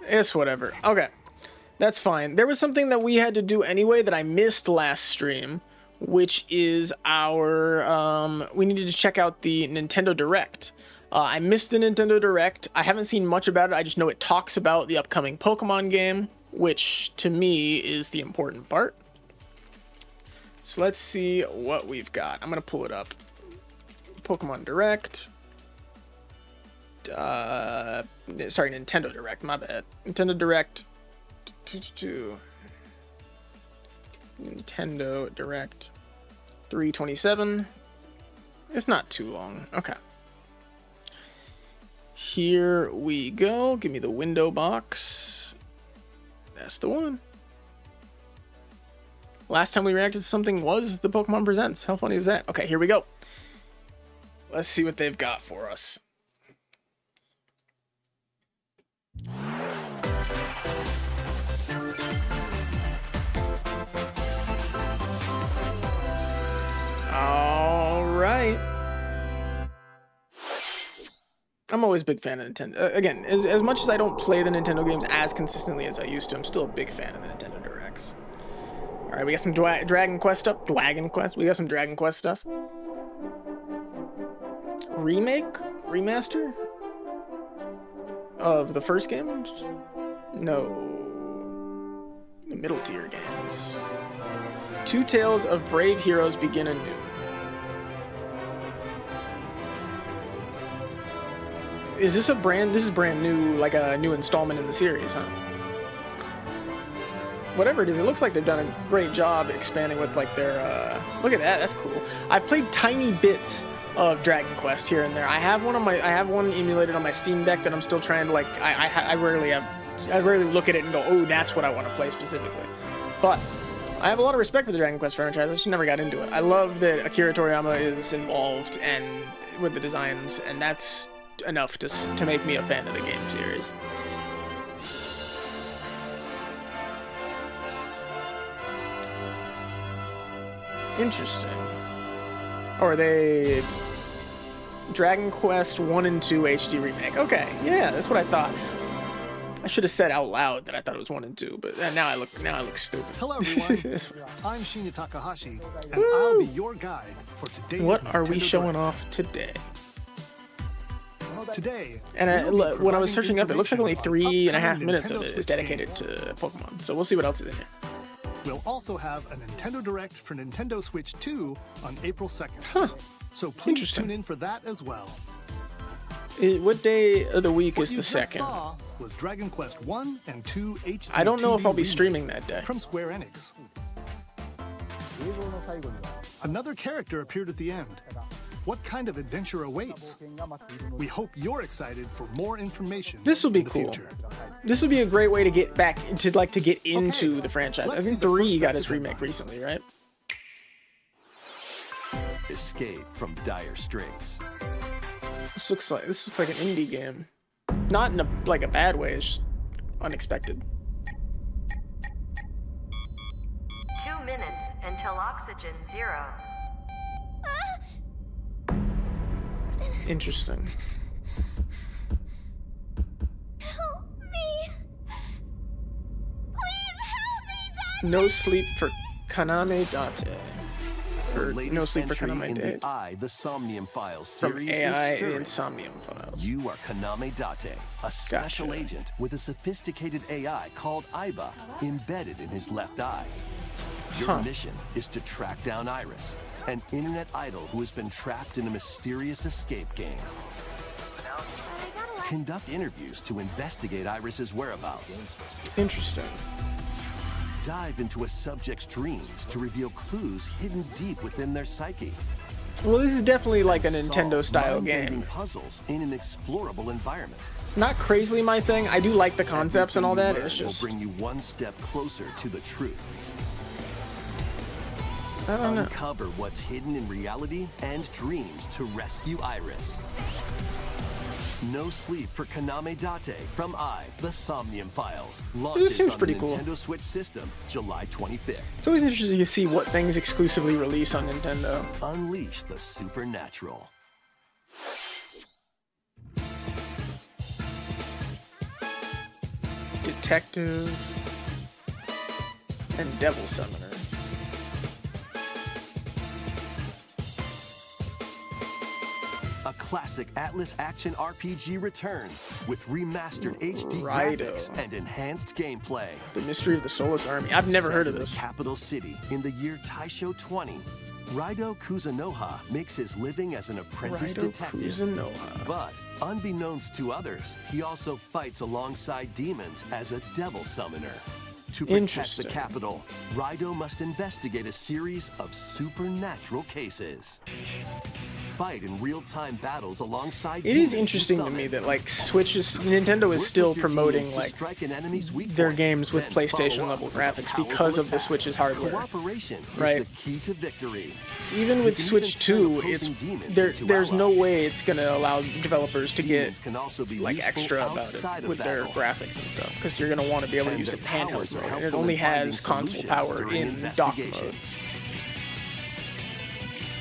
It's whatever. Okay. That's fine. There was something that we had to do anyway that I missed last stream, which is our, we needed to check out the Nintendo Direct. I missed the Nintendo Direct. I haven't seen much about it. I just know it talks about the upcoming Pokemon game, which to me is the important part. So let's see what we've got. I'm going to pull it up. Pokemon Direct. Sorry, Nintendo Direct. My bad. Nintendo Direct. Nintendo Direct 327. It's not too long. Okay. Here we go. Give me the window box. That's the one. Last time we reacted to something was the Pokemon Presents. How funny is that? Okay, here we go. Let's see what they've got for us. All right. I'm always a big fan of Nintendo. Again, as much as I don't play the Nintendo games as consistently as I used to, I'm still a big fan of the Nintendo Directs. All right, we got some Dragon Quest stuff. Dragon Quest. We got some Dragon Quest stuff. Remake? Remaster? Of the first games? No. The middle tier games. Two Tales of Brave Heroes Begin Anew. Is this this is brand new, like a new installment in the series, huh? Whatever it is, it looks like they've done a great job expanding with like their, look at that, that's cool. I've played tiny bits of Dragon Quest here and there. I have one emulated on my Steam Deck that I'm still trying to like, I rarely have look at it and go, oh, that's what I want to play specifically. But I have a lot of respect for the Dragon Quest franchise. I just never got into it. I love that Akira Toriyama is involved and with the designs, and that's enough to make me a fan of the game series. Interesting. Or are they Dragon Quest 1 and 2 HD remake? Okay, yeah, that's what I thought. I should have said out loud that I thought it was 1 and 2, but now I look stupid. Hello everyone, I'm Shinya Takahashi, and I'll be your guide for today's What are we Nintendo showing Direct. off today? Today, And we'll be when I was providing searching up, it looks like only information on 3.5 upcoming minutes of Nintendo it is Switch dedicated games. to Pokemon. So we'll see what else is in here. We'll also have a Nintendo Direct for Nintendo Switch 2 on April 2nd. Huh. So please Interesting. tune in for that as well. What day of the week What is you the just second? saw was Dragon Quest 1 and 2 HD I don't know if 2D I'll be remake streaming that day. from Square Enix. Another character appeared at the end. What kind of adventure awaits? We hope you're excited for more information. This will be in the cool. future. This would be a great way to get back to get into the franchise. I let's think see the 3 got first his remake headline. recently, right? Escape from dire straits. This looks like an indie game. Not in a bad way, it's just unexpected. 2 minutes until oxygen 0. Interesting. Help me. Please help me, Dad. No sleep for Kaname Date. The Or latest No Sleep for entry Kaname in Date. the I, the Somnium Files From series AI is stirring. Insomnium Files. You are Kaname Date, a special Gotcha. agent with a sophisticated AI called Aiba embedded in his left eye. Your mission is to track down Iris, an internet idol who has been trapped in a mysterious escape game. Conduct interviews to investigate Iris's whereabouts. Interesting. Dive into a subject's dreams to reveal clues hidden deep within their psyche. Well, this is definitely like a Solve Nintendo-style mind-bending game. puzzles in an explorable environment. Not crazily my thing. I do like the concepts and all that. Everything It's you learn just will bring you one step closer to the truth. I don't know. Uncover what's hidden in reality and dreams to rescue Iris. No Sleep for Kaname Date from I, the Somnium Files. Launches seems on pretty the cool. Nintendo Switch system July 25th. It's always interesting to see what things exclusively release on Nintendo. Unleash the supernatural. Detective and Devil Summoner. A classic Atlas action RPG returns with remastered HD Righto. graphics and enhanced gameplay. The Mystery of the Soulless Army. I've never heard of Set in this. the capital city in the year Taisho 20, Raido Kuzunoha makes his living as an apprentice Raido detective. Kuzunoha. But unbeknownst to others, he also fights alongside demons as a devil summoner. To protect the Interesting. capital, Raido must investigate a series of supernatural cases. Fight in real-time battles alongside It demons is you interesting to summon. me that like Nintendo Work is still with your promoting teams to like strike an enemy's weak their point, games with then PlayStation follow level up with a graphics powerful because of the attack. Switch's hardware. Cooperation Right. is the key to victory. Even You with can Switch even 2, turn it's opposing demons into there's no allies. way it's gonna allow developers to Demons get can also be like useful extra about outside it of with their battle. graphics and stuff because you're gonna want to be able to And use their it handheld powers are mode, and it helpful only in finding has console solutions power during in dock mode. investigations.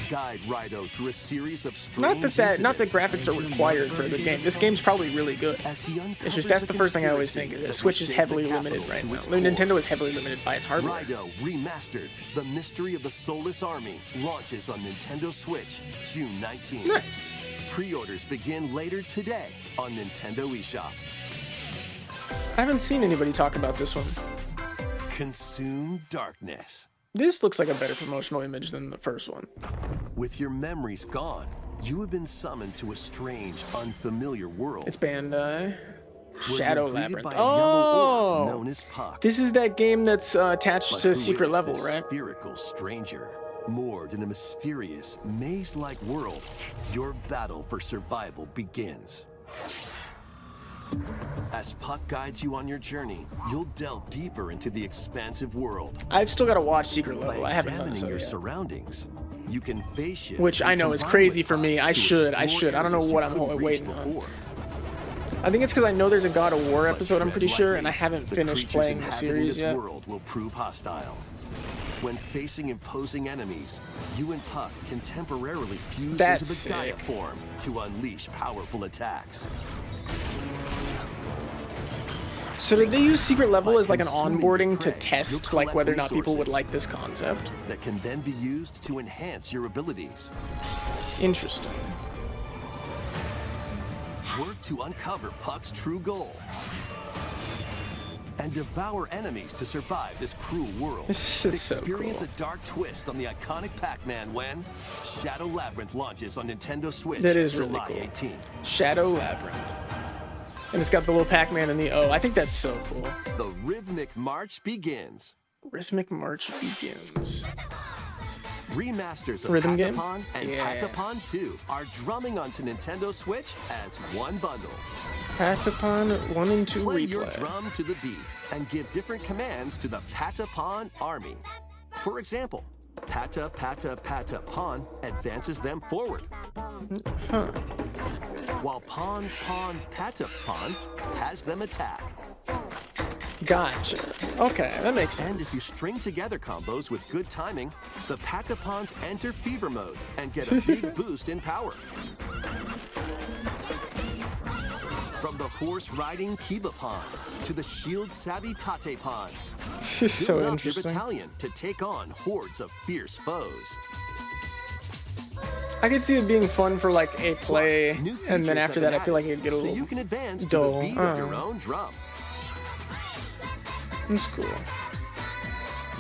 Guide Raido through a series of Not strange that incidents graphics are required for a good game. This game's probably really good. as he It's just uncovers that's a the first thing I always conspiracy think. The that Switch will is shake heavily the limited capital right to now. its The core. Nintendo is heavily limited by its hardware. Raido Remastered, The Mystery of the Soulless Army, launches on Nintendo Switch June 19th. Nice. Pre-orders begin later today on Nintendo eShop. I haven't seen anybody talk about this one. Consume darkness. This looks like a better promotional image than the first one. With your memories gone, you have been summoned to a strange, unfamiliar world. It's Bandai. where Shadow you're greeted Labyrinth. by a yellow orb known Oh! as Puck. This is that game that's attached But to who Secret is Level, this right? Spherical stranger, moored in a mysterious, maze-like world. Your battle for survival begins. As Puck guides you on your journey, you'll delve deeper into the expansive world. I've still got to watch Secret By Level. I haven't done examining so your yet. surroundings, you can face shift, Which I and know is combine crazy with for me. Puck I to should. explore I don't know areas what you I'm couldn't reach waiting on. before. I think it's because I know there's a God of War But episode, I'm pretty tread sure, lightly. and I haven't The finished creatures playing the inhabiting series this yet. world will prove hostile. When facing imposing enemies, you and Puck can temporarily fuse That's into the Gaia sick. form to unleash powerful attacks. So did they use Secret Level By as like an consuming onboarding your to prey, test you'll like whether or not collect people would resources. like this concept? That can then be used to enhance your abilities. Interesting. Work to uncover Puck's true goal. And devour enemies to survive this cruel world. This is so Experience cool. a dark twist on the iconic Pac-Man when Shadow Labyrinth launches on Nintendo Switch That is really July cool. 18th. Shadow Labyrinth. And it's got the little Pac-Man in the O. I think that's so cool. The rhythmic march begins. Rhythmic March begins. Remasters of Rhythm game? Patapon and Yeah. Patapon 2 are drumming onto Nintendo Switch as one bundle. Patapon 1 and 2 Play your replay. drum to the beat and give different commands to the Patapon army. For example, Pata Pata Patapon advances them forward. While Pon Pon Patapon has them attack. Gotcha. Okay, that makes And sense. if you string together combos with good timing, the Patapons enter fever mode and get a big boost in power. From the horse-riding Kibapon to the shield-savvy Tatepon, So build up your interesting. battalion to take on hordes of fierce foes. I could see it being fun for like a play, Plus, new and then features after have that, I been feel like added, it'd get a so little you can advance to dull. the beat of your own drum. That's cool.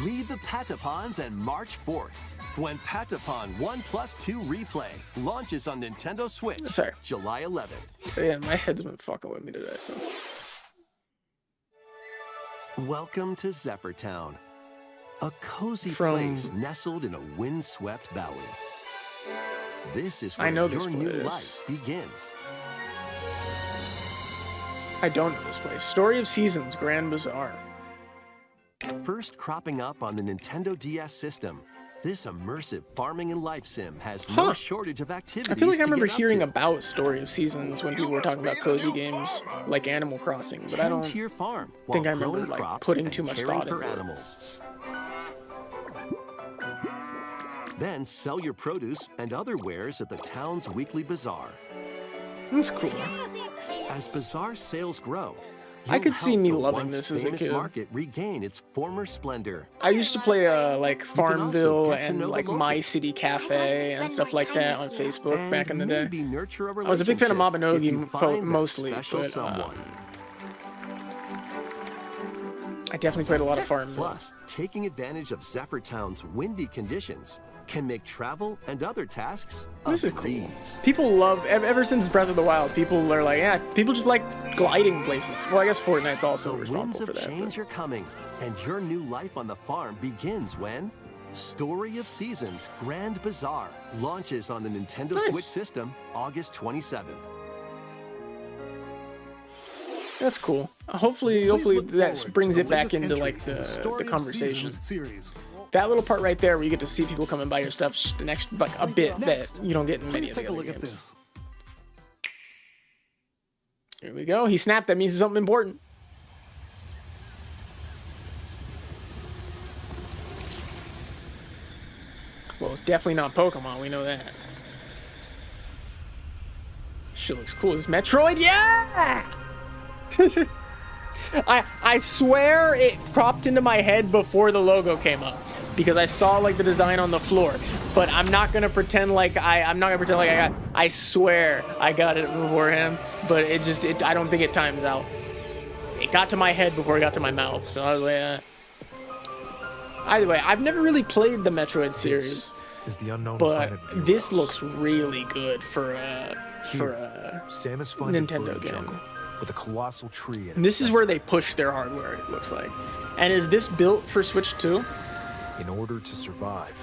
Lead the Patapons and march forth when Patapon 1+2 Replay launches on Nintendo Switch Sorry. July 11th. Yeah, my head's been fucking with me today. So. Welcome to Zephyr Town, a cozy From- place nestled in a windswept valley. This is I where know this your new place. life begins. I don't know this place. Story of Seasons, Grand Bazaar. First cropping up on the Nintendo DS system, this immersive farming and life sim has no Huh. shortage of activities. I feel like I to remember get up hearing to. about Story of Seasons when people were talking about cozy games like Animal Crossing, but I Tend don't to your farm think while I remember growing like crops putting and too much caring thought for into it. animals. Then sell your produce and other wares at the town's weekly bazaar. That's cool. As bazaar sales grow, I you'll could see help me the loving once this as a famous kid. market regain its former splendor. I used to play like also Farmville get to know and the like locals. My City Cafe and stuff like that on Facebook And back in the day. maybe nurture a I was a big fan of relationship if you Mabinogi find that mostly, special but someone. I definitely played a lot of Farmville. Plus, taking advantage of Zephyr Town's windy conditions can make travel and other tasks a This is cool. breeze. People love, ever since Breath of the Wild, people are like, yeah, people just like gliding places. Well, I guess Fortnite's also The winds responsible of for that. change are coming, and your new life on the farm begins when Story of Seasons Grand Bazaar launches on the Nintendo Nice. Switch system August 27th. That's cool. Hopefully Please look that forward brings to it the back latest into entry like in the Story of conversation. Seasons series. That little part right there where you get to see people come and buy your stuff, the next like a bit Next, that you don't get in many Please of the take a other look games. at this. Here we go. He snapped. That means it's something important. Well, it's definitely not Pokemon. We know that. Shit looks cool. Is this Metroid? Yeah! I swear it popped into my head before the logo came up because I saw like the design on the floor. But I'm not gonna pretend like I got. I swear I got it beforehand. But I don't think it times out. It got to my head before it got to my mouth. So I was like, Either way, I've never really played the Metroid series, is the unknown but planet of this Euros. looks really good for a Samus finds a Nintendo fertile game. jungle with a colossal tree. And this is where they push their hardware, it looks like. And is this built for Switch 2? In order to survive,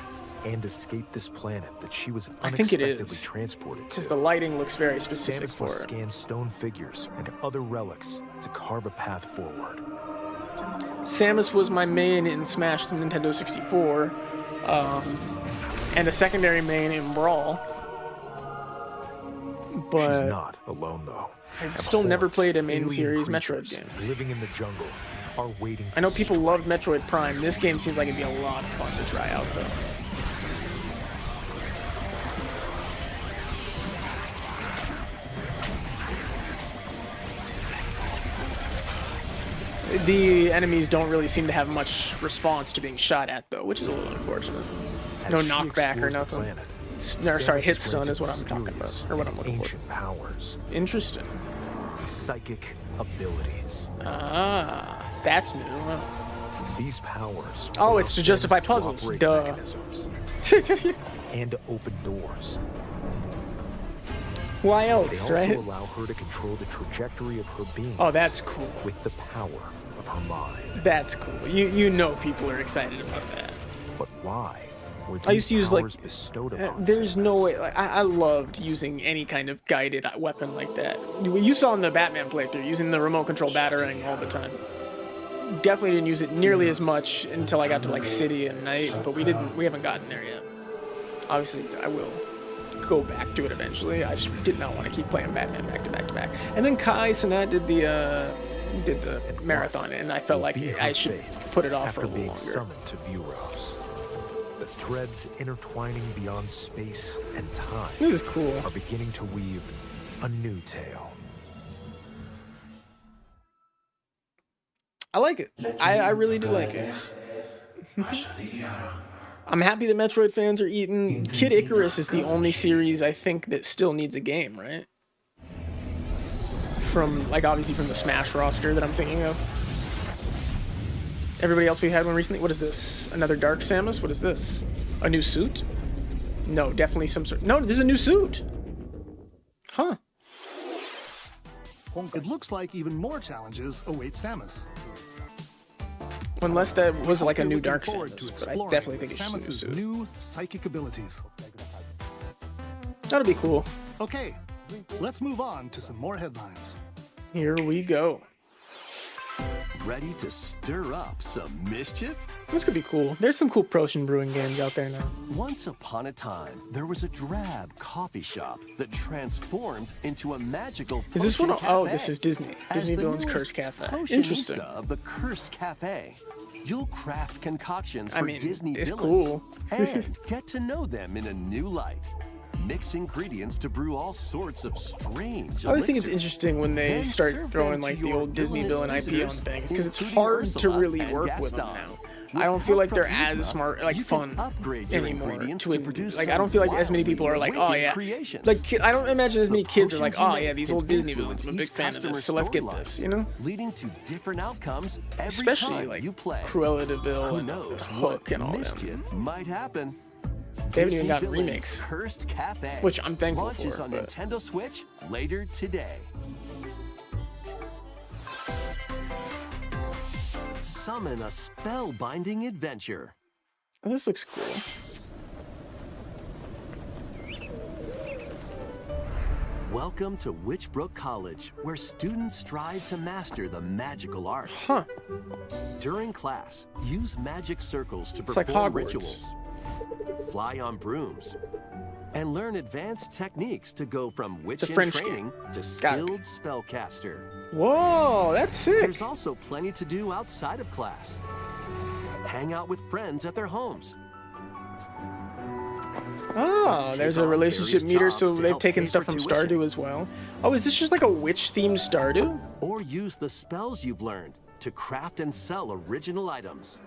and escape this planet that she was I think it unexpectedly is. transported Because to. the lighting looks very specific Samus for must it. scan stone figures and other relics to carve a path forward. Samus was my main in Smash Nintendo 64, and a secondary main in Brawl. But She's not alone though. I've still never played a main Alien series Metroid creatures game. living in the jungle are waiting to I know people strike. love Metroid Prime. This game seems like it'd be a lot of fun to try out, though. The enemies don't really seem to have much response to being shot at, though, which is a little unfortunate. No As she knockback or explores the nothing. planet, No, sorry, Samus hit is stun is granted what I'm talking about, mysterious, or what I'm looking for. ancient powers, Interesting. psychic abilities. Ah, that's new. Huh? These powers. Oh, allow it's to justify Samus to puzzles. operate Duh. mechanisms and to open doors. Why They else, also right? allow her to control the trajectory of her being. Oh, that's cool. With the power of her mind. That's cool. You know people are excited about that. But why? Were I used to these use, like, powers bestowed upon there's no Samus? way. Like, I loved using any kind of guided weapon like that. You saw in the Batman playthrough, using the remote control batarang all the time. Definitely didn't use it nearly as much until I got to like City and Night, but we haven't gotten there yet. Obviously, I will go back to it eventually. I just did not want to keep playing Batman back to back to back. And then Kai Cenat did the marathon, and I felt like I should put it off for a After little being longer. summoned to Vuros, the threads intertwining beyond space and time This is cool. are beginning to weave a new tale. I like it. I really do like it. I'm happy that Metroid fans are eating. Kid Icarus is the only series I think that still needs a game, right? From, like, obviously from the Smash roster that I'm thinking of. Everybody else we had one recently. What is this? Another Dark Samus? What is this? A new suit? No, definitely some sort. No, this is a new suit. Huh. It looks like even more challenges await Samus. Unless that was like a We're new looking Dark forward to Samus, but I exploring definitely think it's just a new Samus's suit. new psychic abilities. That'll be cool. Okay, let's move on to some more headlines. Here we go. Ready to stir up some mischief? This could be cool. There's some cool Potion Brewing games out there now. Once upon a time, there was a drab coffee shop that transformed into a magical Is this potion one? Oh, cafe. this is Disney. As Disney the Villains newest Curse Cafe. potionista Interesting. of the Cursed Cafe, you'll craft concoctions I for mean, Disney it's villains cool. and get to know them in a new light. Mix ingredients to brew all sorts of strange I always think it's elixirs. interesting when they Then start serve throwing them to like the your old Disney villainous villain IP on visitors, things because it's including hard to Ursula really and work with them Gaston. now. I don't feel like they're Help from as Yzma, smart, like you can fun upgrade your anymore. ingredients To to produce like I don't feel like as many some people are like, oh wildly yeah, wicked creations. like I don't imagine as many The kids are like, potions you oh yeah, make these can old Disney influence villains. I'm a big each fan of this, customer's so let's get storylines, this, you know. leading to different outcomes every Especially time like you play. Cruella de Vil Who and knows Hook what and all them. mischief might happen? They haven't even Disney gotten Villains remakes, Cursed Cafe, which I'm thankful launches for, on but- Nintendo Switch later today. Summon a spellbinding adventure. Oh, this looks cool. Welcome to Witchbrook College, where students strive to master the magical arts. Huh. During class, use magic circles to It's like perform Hogwarts. rituals, fly on brooms, and learn advanced techniques to go from witch a in French training to Got it. skilled spellcaster. Whoa, that's sick. There's also plenty to do outside of class. Hang out with friends at their homes. Oh, Take there's a on relationship various meter, jobs so to they've help taken pay stuff for from tuition. Stardew as well. Oh, is this just like a witch-themed Stardew? Or use the spells you've learned to craft and sell original items.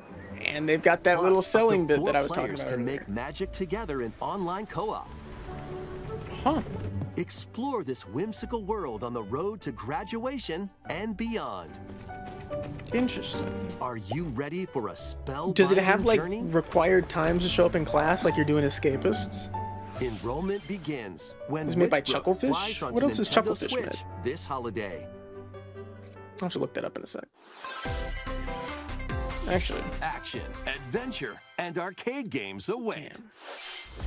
And they've got that Plus, little up to selling bit 4 that I was talking players about can earlier. make magic together in online co-op. Huh. Explore this whimsical world on the road to graduation and beyond. Interesting. Are you ready for a spellbinding Does it have like journey? required times to show up in class like you're doing Escapists? Enrollment begins when It was made by Witchbrook Chucklefish? flies onto What else is Nintendo Chucklefish Switch made? this holiday. I'll have to look that up in a sec. Actually. Action, adventure, and arcade games await. Damn.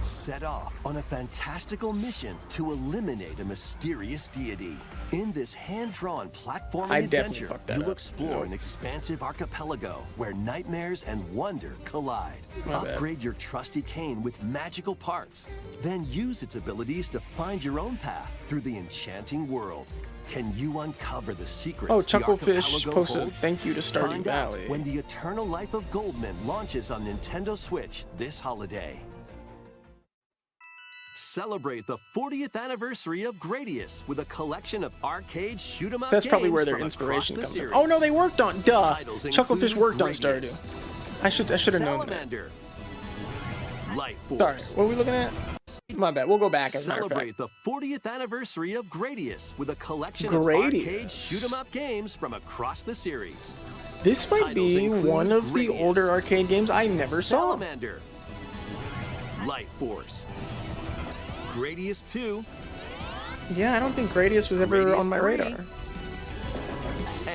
Set off on a fantastical mission to eliminate a mysterious deity. In this hand-drawn platforming adventure, you'll explore an expansive archipelago where nightmares and wonder collide. Upgrade your trusty cane with magical parts, then use its abilities to find your own path through the enchanting world. Can you uncover the secrets? Oh, the Chucklefish archipelago posted holds? thank you to Stardew Find Valley. out when the Eternal Life of Goldman launches on Nintendo Switch this holiday. Celebrate the 40th anniversary of Gradius with a collection of arcade shoot-'em-up games. That's probably where their from inspiration across comes the from. series. Oh no, they worked on Titles Chucklefish include worked on Gradius, Stardew. I should have known that. Salamander, Life Force. Sorry, what are we looking at? My bad. We'll go back. As a matter of Celebrate fact. the 40th anniversary of Gradius with a collection of arcade shoot-'em-up games from across the series. This might Titles be include one of the Gradius, older arcade games I never saw. Salamander, Life Force, Gradius 2, Yeah, I don't think Gradius was ever Gradius on my 3, radar.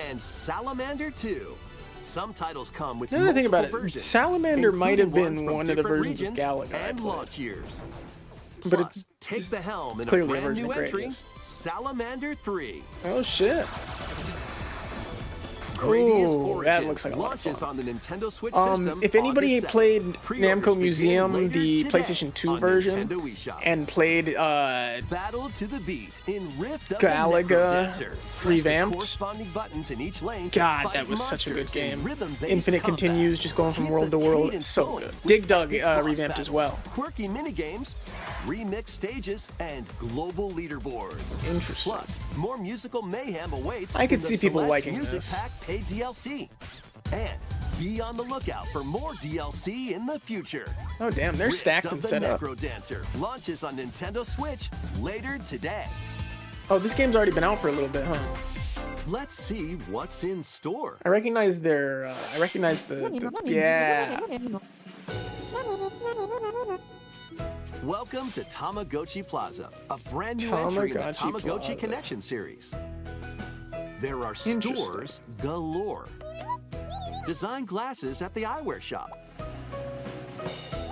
and Salamander 2. Some titles come with Now that I think multiple about it, versions, Salamander might have including been ones from one of the different versions of regions Galaga I and played. launch years. But Plus, it's take the helm in a clearly a brand version new of entry, Gradius. Salamander 3. Oh shit. Gradius Ooh, Origins that looks like a lot of launches fun. on the Nintendo Switch system. If anybody August 2nd. played Pre-orders Namco begin Museum, later the today PlayStation 2 on version, Nintendo eShop. and played Battle to the beat in Rift of the Galaga Necrodancer. Press the revamped. corresponding buttons in each lane. God, Fight that was such a good monsters in game. rhythm-based Infinite combat. continues, just going from Keep world the to world. cadence So going good. with Dig Dug epic boss revamped as battles, well. Quirky minigames, remixed stages, and global leaderboards. Interesting. Plus, more musical mayhem awaits. I could in the see people Select liking Music this. Pack paid DLC. And be on the lookout for more DLC in the future. Oh damn, they're Rift stacked of and the set up. Necrodancer launches on Nintendo Switch later today. Oh, this game's already been out for a little bit, huh? Let's see what's in store. I recognize their. I recognize the yeah. Welcome to Tamagotchi Plaza, a brand new entry in the Tamagotchi Tamagotchi Plaza. Connection series. There are Interesting. stores galore. Design glasses at the eyewear shop.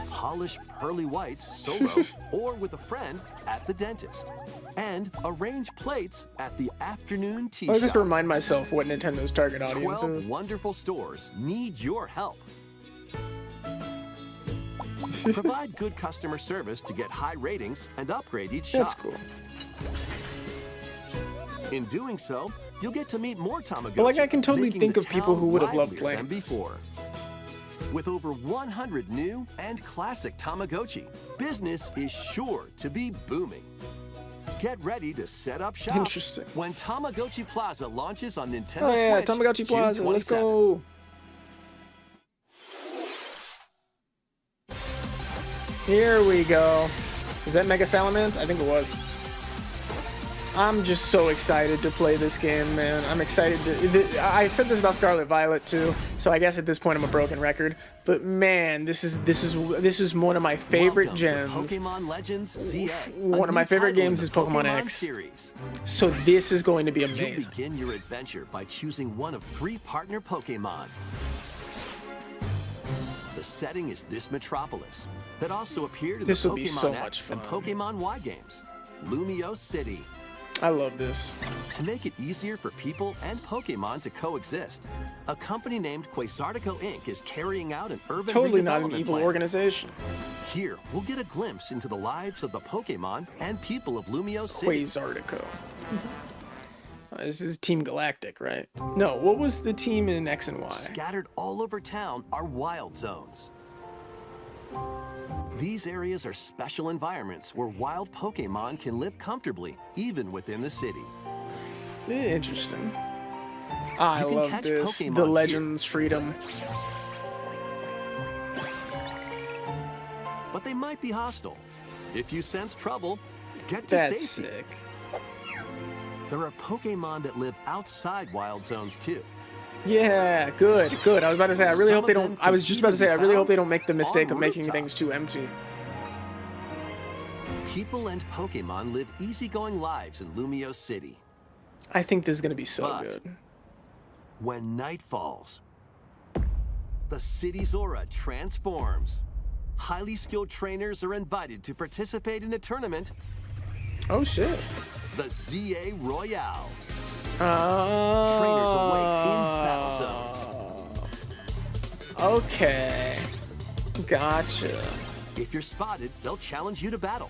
Polish pearly whites solo or with a friend at the dentist. And arrange plates at the afternoon tea I just shop. remind myself what Nintendo's target audience 12 is. wonderful stores need your help. Provide good customer service to get high ratings and upgrade each shop. That's cool. In doing so, you'll get to meet more Tamagotchi. But like, I can totally making think the of people town who would have loved livelier playing than before. With over 100 new and classic Tamagotchi, business is sure to be booming. Get ready to set up shop. Interesting. When Tamagotchi Plaza launches on Nintendo Oh yeah, Switch, Tamagotchi June Plaza. Let's 27th. go. Here we go. Is that Mega Salamence? I think it was. I'm just so excited to play this game, man. I'm excited to. I said this about Scarlet Violet too, so I guess at this point I'm a broken record. But man, this is one of my favorite Welcome gens. to Pokemon Legends ZA. One of my favorite games is Pokemon X. Series. So this is going to be You'll amazing. begin your adventure by choosing one of 3 partner Pokemon. The setting is this metropolis that also appeared in the This'll be Pokemon so X much and fun. Pokemon Y games, Lumio City. I love this. To make it easier for people and Pokemon to coexist, a company named Quasartico Inc. is carrying out an urban Totally not an redevelopment evil plan. organization. Here, we'll get a glimpse into the lives of the Pokemon and people of Lumio City. Quasartico. This is Team Galactic, right? No, what was the team in X and Y? Scattered all over town are wild zones. These areas are special environments where wild Pokemon can live comfortably, even within the city. Interesting. I You can love catch this. Pokemon The here. Legends Freedom. But they might be hostile. If you sense trouble, get to That's safety. sick. There are Pokemon that live outside wild zones too. Yeah, good, good. I was about to say, I really Some hope they of them don't. I was can just about to say, I even be really hope found they don't make the mistake on of making rooftops. things too empty. People and Pokemon live easygoing lives in Lumio City. I think this is gonna be so But- good. When night falls, the city's aura transforms. Highly skilled trainers are invited to participate in a tournament, Oh shit. the ZA Royale. Oh. Trainers await in battle zones. Okay. Gotcha. If you're spotted, they'll challenge you to battle.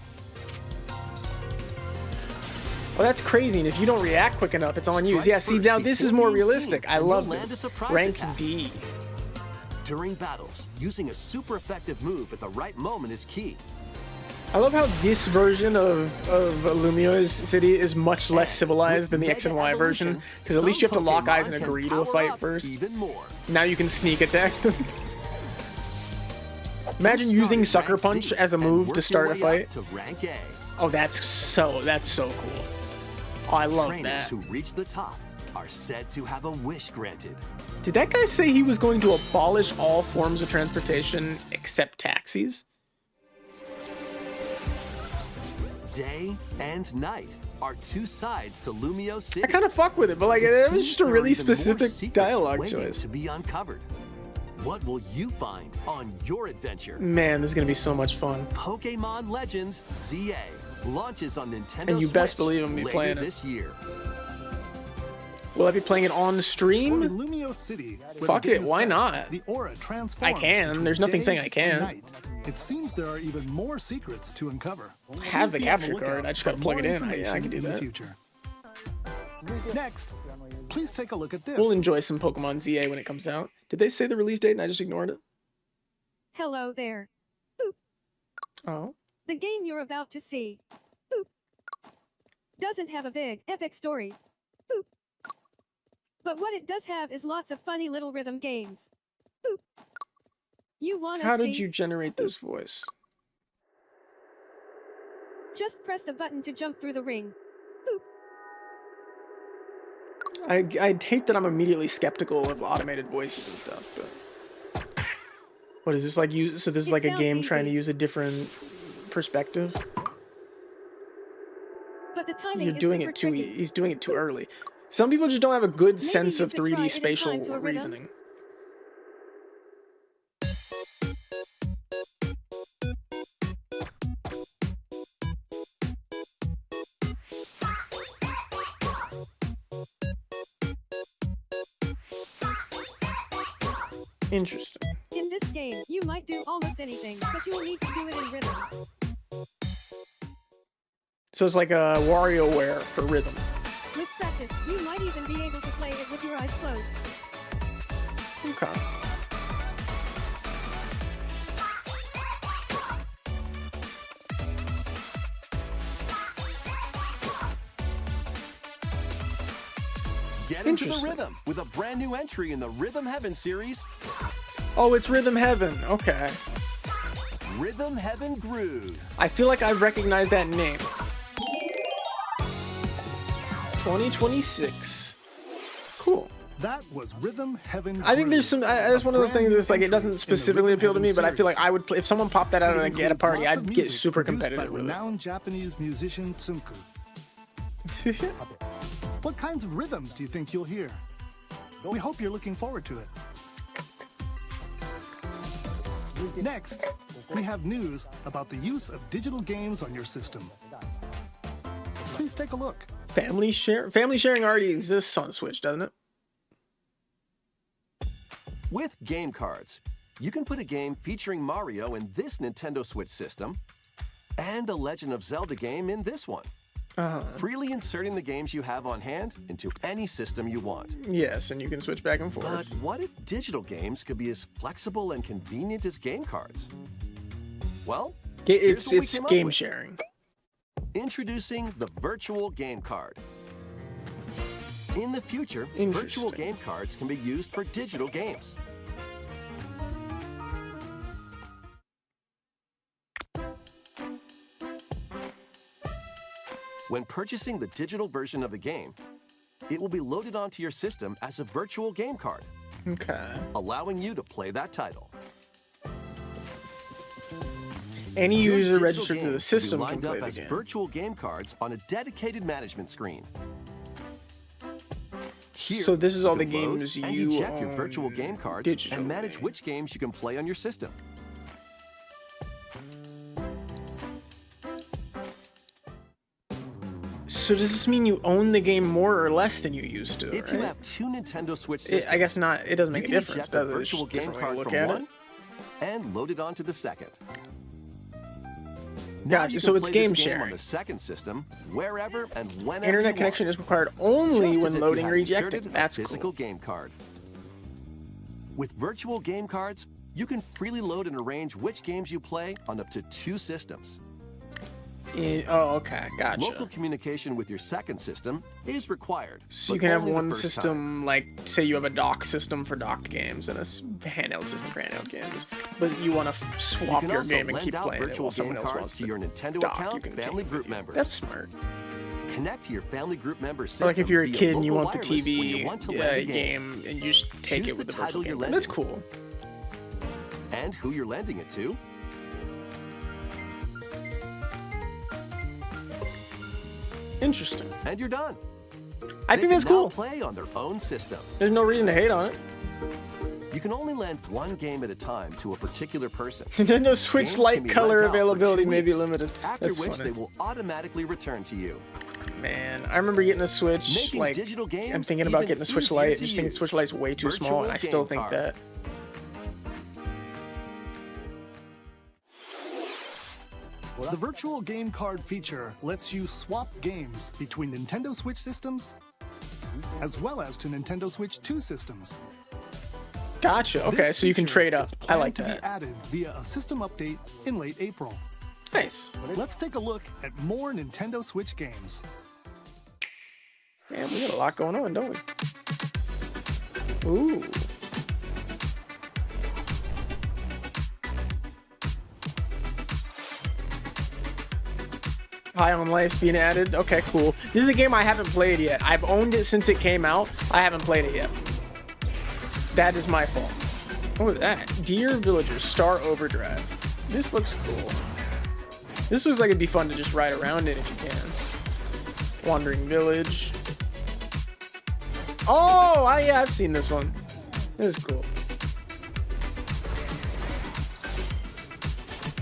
Oh, that's crazy. And if you don't react quick enough, it's on you. Strike Yeah, see, first now this is before more being realistic. seen, I and love you'll land a this. surprise Rank attack. D. During battles, using a super effective move at the right moment is key. I love how this version of Lumio's city is much less civilized than the X and Y version, because at least you have to lock eyes and agree to a fight first. Even more. Now you can sneak attack them. Imagine using Sucker Punch as a move to start a fight. To rank A. Oh, that's so cool. Oh, I love Trainers that. who reach the top are said to have a wish granted. Did that guy say he was going to abolish all forms of transportation except taxis? Day and night are two sides to Lumio City. I kind of fuck with it, but like It it was seems just a there are really even more specific secrets dialogue waiting choice. to be uncovered. What will you find on your adventure? Man, this is gonna be so much fun. Pokemon Legends ZA launches on Nintendo And you best Switch believe I'm gonna be later playing it. this year. Will I be playing it on In stream? Lumio City, where Fuck the game it, is why set, not? The aura transforms I can. between There's nothing day saying I and can't. night. It seems there are even more secrets to uncover. I have the Please be on capture lookout card. I just for gotta plug more it in. I information can do in the that. future. Next, please take a look at this. We'll enjoy some Pokemon ZA when it comes out. Did they say the release date and I just ignored it? Hello there. Oh. The game you're about to see doesn't have a big, epic story. But what it does have is lots of funny little rhythm games. You wanna How see? did you generate this voice? Just press the button to jump through the ring. I'd hate that I'm immediately skeptical of automated voices and stuff, but what is this like? So this is It like a sounds game trying to easy. use a different perspective. But the timing You're is doing super it too. tricky. He's doing it too early. Some people just don't have a good sense you of could try 3D it in spatial time to a rhythm. reasoning. Interesting. In this game, you might do almost anything, but you'll need to do it in rhythm. So it's like a WarioWare for rhythm. With practice, you might even be able to play it with your eyes closed. Okay. Get into the Interesting. rhythm with a brand new entry in the Rhythm Heaven series, Oh, it's Rhythm Heaven. Okay. Rhythm Heaven Groove. I feel like I recognize that name. 2026. Cool. That was Rhythm Heaven. I think there's some. That's one of those things that's like it doesn't entry in the specifically Rhythm appeal to me, Heaven but I feel like series. I would play if someone popped that out It at a includes at a party. lots of I'd get music super produced competitive by with it. renowned Japanese musician Tsunku. What kinds of rhythms do you think you'll hear? We hope you're looking forward to it. Next, we have news about the use of digital games on your system. Please take a look. Family sharing already exists on Switch, doesn't it? With game cards, you can put a game featuring Mario in this Nintendo Switch system and a Legend of Zelda game in this one. Freely inserting the games you have on hand into any system you want. Yes, and you can switch back and forth. But what if digital games could be as flexible and convenient as game cards? Well, here's what we It's came up game with. sharing. Introducing the virtual game card. In the future, virtual game cards can be used for digital games. When purchasing the digital version of the game, it will be loaded onto your system as a virtual game card, Okay. allowing you to play that title. Any Your user digital registered to games the will be system can lined play up the as game. virtual game cards on a dedicated management screen. Here, So this is you all the can load games and you eject your own virtual game cards and manage digitally. which games you can play on your system. So does this mean you own the game more or less than you used to? If right? you have 2 Nintendo Switch systems, I guess not. It doesn't make a you can difference, eject a does it? It's virtual just a game different way to card look from at one it. and load it onto the second. Now Gotcha. you So can it's play game this game on sharing. the second system, wherever and whenever Internet you connection want, is required only just as when if loading you or had ejecting. inserted That's a physical cool. game card. With virtual game cards, you can freely load and arrange which games you play on up to 2 systems. Oh, okay. Gotcha. Local communication with your second system is required. So you but can have only the one first system, time. like, say you have a dock system for docked games and a handheld system for handheld games, but you want to swap You can your also game and lend keep out playing it virtual while someone game else cards wants to your Nintendo dock. account You can family take it group with you. members. That's smart. Connect to your family group member Or system. like if you're a via kid and you local want the wireless when TV you want to lend a game and you just take Choose it with the the virtual title you're game. That's lending. cool. And who you're lending it to. Interesting. And you're done. I They think can that's now cool. play on their own system. There's no reason to hate on it. You can only lend one game at a time to a particular person. Nintendo Switch Games Lite can be color lent out for availability 2 may be weeks, limited. After That's which funny. they will automatically return to you. Man, I remember getting a Switch, Making like, digital games I'm thinking about even getting a Switch easier Lite. to Just thinking use. Switch Lite's way too small, and I Virtual still game think card. that. The virtual game card feature lets you swap games between Nintendo Switch systems as well as to Nintendo Switch 2 systems. Gotcha. Okay, This so you can feature trade up. is I planned like to that. be added via a system update in late April. Nice. Let's take a look at more Nintendo Switch games. Man, we got a lot going on, don't we? Ooh. High on Life's being added. Okay, cool. This is a game I haven't played yet. I've owned it since it came out. I haven't played it yet. That is my fault. What was that? Dear Villagers, Star Overdrive. This looks cool. This looks like it'd be fun to just ride around in if you can. Wandering Village. Oh, yeah, I've seen this one. This is cool.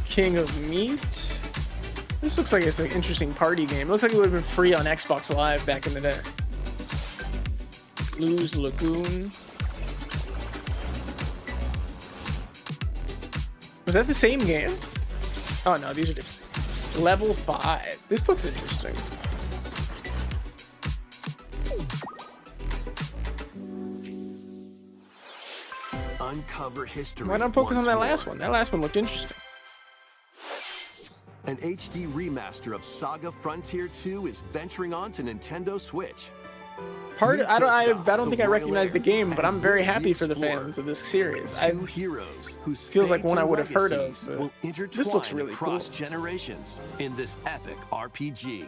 King of Meat. This looks like it's an interesting party game. It looks like it would have been free on Xbox Live back in the day. Blues Lagoon. Was that the same game? Oh no, these are different. Level 5. This looks interesting. Uncover history. Why not focus on once that more. last one? That last one looked interesting. An HD remaster of Saga Frontier 2 is venturing on to Nintendo Switch. I don't think I recognize the game, but I'm very happy for the fans of this series. Two heroes whose feels like fates one I and would have heard of, legacies but will intertwine this looks really across cool. generations in this epic RPG.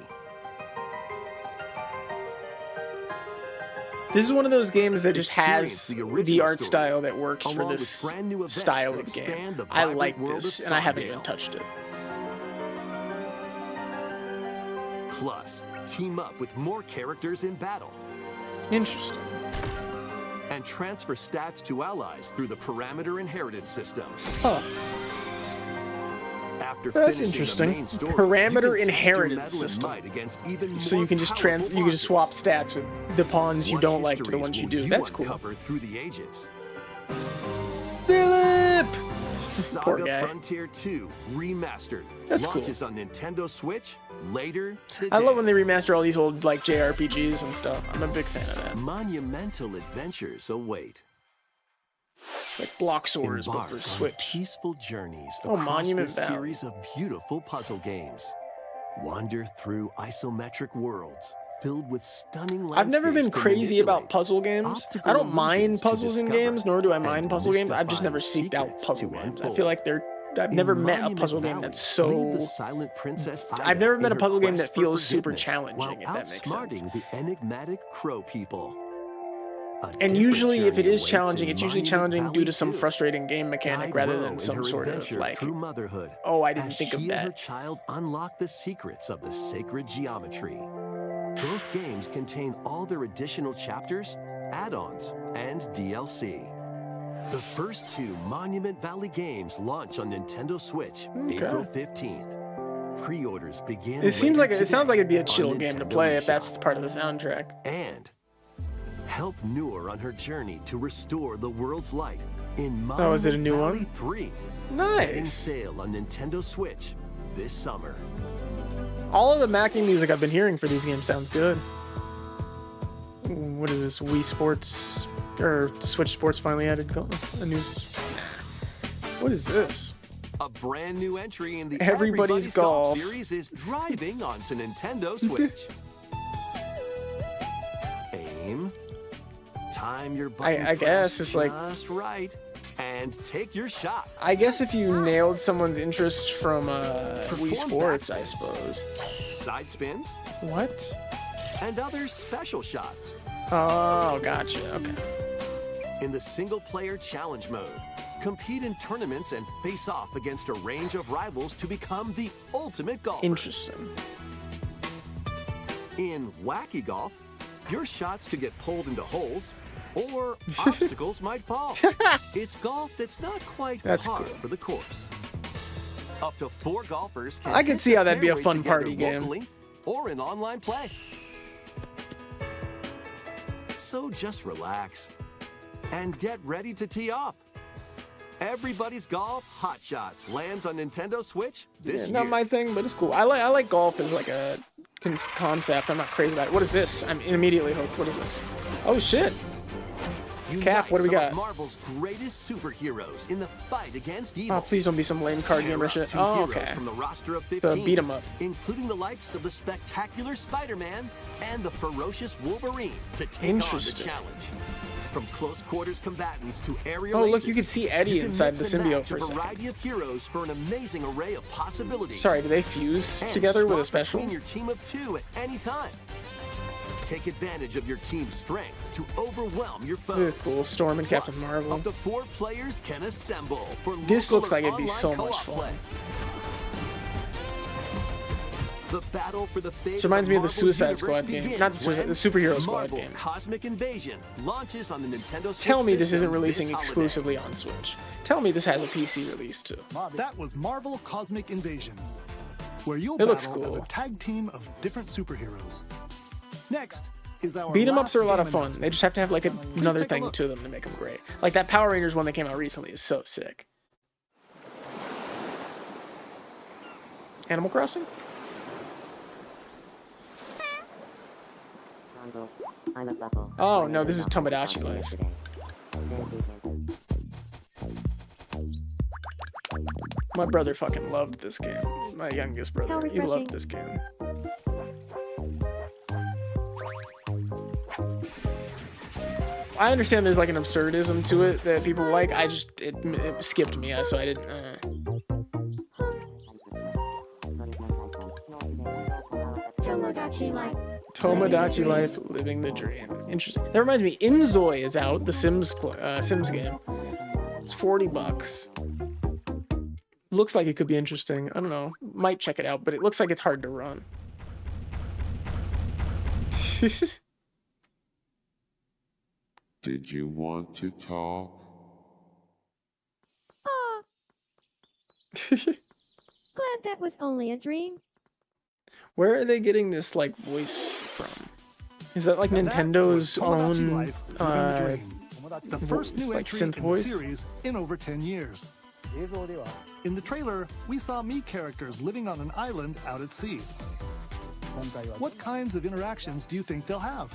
This is one of those games that just has Experience the the original art story, style that works for along with this brand new events style that of game. expand the I vibrant like world this, of and I haven't Sawdale. even touched it. Plus, team up with more characters in battle. Interesting. And transfer stats to allies through the parameter inheritance system. Huh. After That's finishing interesting. the main story, Parameter you can test your inheritance mettle and system. might against even So more you can just powerful you can just swap monsters. stats with the pawns you What don't like to the histories ones you will do. That's cool. uncover through the ages. Philip! Poor Saga guy. Frontier 2 Remastered That's cool. launches on Nintendo Switch later today. I love when they remaster all these old like JRPGs and stuff. I'm a big fan of that. Monumental adventures await. Like Bloxors, but Embark for on Switch. peaceful journeys Oh, across Monument this Valley. series of beautiful puzzle games. Wander through isometric worlds filled with stunning landscapes. I've never been to crazy about manipulate, puzzle games. optical I don't mind illusions to puzzles in discover, games, nor do I and mind puzzle games. I've just never mystifying seeked out secrets puzzle to games. I unfold. feel like I've In never met a Monument puzzle game Valley, that's lead the so. silent Princess Ida I've never met in a her puzzle game quest that for feels super forgiveness challenging, while if that makes sense. outsmarting the enigmatic crow people. A And different usually, if it journey is awaits challenging, in it's usually Monument challenging due Valley to some 2. frustrating game mechanic Guide rather Ro than in some her sort of adventure like. through motherhood, Oh, I didn't as think of she and her that. child unlock the secrets of the sacred geometry. Both games contain all their additional chapters add-ons, and DLC. The first 2 Monument Valley games launch on Nintendo Switch April 15th. Pre-orders begin. It sounds like today it'd be a chill on game to Nintendo play if eShop. that's part of the soundtrack. And help Noor on her journey to restore the world's light in Oh, is it a Monument new Valley one? 3. Nice. Setting sail on Nintendo Switch this summer. All of the Mackie music I've been hearing for these games sounds good. What is this? Wii Sports or Switch Sports finally added a new. What is this? A brand new entry in the Everybody's Golf series is driving onto Nintendo Switch. Aim, time your button I guess press it's like. just right, and take your shot. I guess if you nailed someone's interest from Wii Sports, I suppose. Side spins. What? And other special shots. Oh, gotcha. Okay. In the single-player challenge mode, compete in tournaments and face off against a range of rivals to become the ultimate golfer. Interesting. In Wacky Golf, your shots could get pulled into holes, or obstacles might fall. It's golf that's not quite par cool. for the course. Up to 4 golfers can I can hit see the how that'd be a fairway fun together party game. locally or in online play. So just relax and get ready to tee off. Everybody's Golf Hot Shots lands on Nintendo Switch this Not year. my thing, but it's cool. I like golf as like a concept. I'm not crazy about it. What is this? I'm immediately hooked. What is this? Oh shit! It's Cap. What do we Unite got? some of Marvel's greatest superheroes in the fight against evil. Oh, please don't be some lame card Pair gamer up shit. 2 Oh, heroes okay. from the roster of So 15, beat 'em up. including the likes of the spectacular Spider-Man and the ferocious Wolverine to take on the Interesting. challenge. From close quarters combatants to aerial Oh, look, aces, you can see Eddie you can inside mix the and symbiote match for a second. variety of heroes for an amazing array of possibilities. Sorry, do they fuse And together with a swap special? between your team of 2 at any time. Take advantage of your team's strengths to overwhelm your foes. Cool. Storm and Captain Plus, Marvel. Up to 4 players can assemble for This local looks or like it'd be online so much co-op fun. play. The battle for the fate This reminds of me of the Marvel Suicide Universe Squad game. begins Not the Suicide, when the Superhero Squad Marvel game. Cosmic Invasion launches on the Nintendo Switch Tell me this system isn't releasing this holiday. exclusively on Switch. Tell me this has a PC release too. That was Marvel Cosmic Invasion, where you'll It looks battle as a cool. tag team of different superheroes. Next is our Beat 'em ups last are a lot of game fun. announcement. They just have to have like another take a thing look. to them to make them great. Like that Power Rangers one that came out recently is so sick. Animal Crossing? Oh no, this is Tomodachi Life. My brother fucking loved this game. My youngest brother, he loved this game. I understand there's like an absurdism to it that people like. I just it skipped me, so I didn't. Tomodachi Life. Tomodachi Life, living the dream. Interesting. That reminds me, Inzoi is out. The Sims Sims game. It's $40. Looks like it could be interesting. I don't know. Might check it out, but it looks like it's hard to run. Did you want to talk? Aw. Glad that was only a dream. Where are they getting this like voice from? Is that like Now that Nintendo's was Tomodachi own Life, Living the Dream. The first new like entry synth in voice? the series in over 10 years. In the trailer, we saw Mii characters living on an island out at sea. What kinds of interactions do you think they'll have?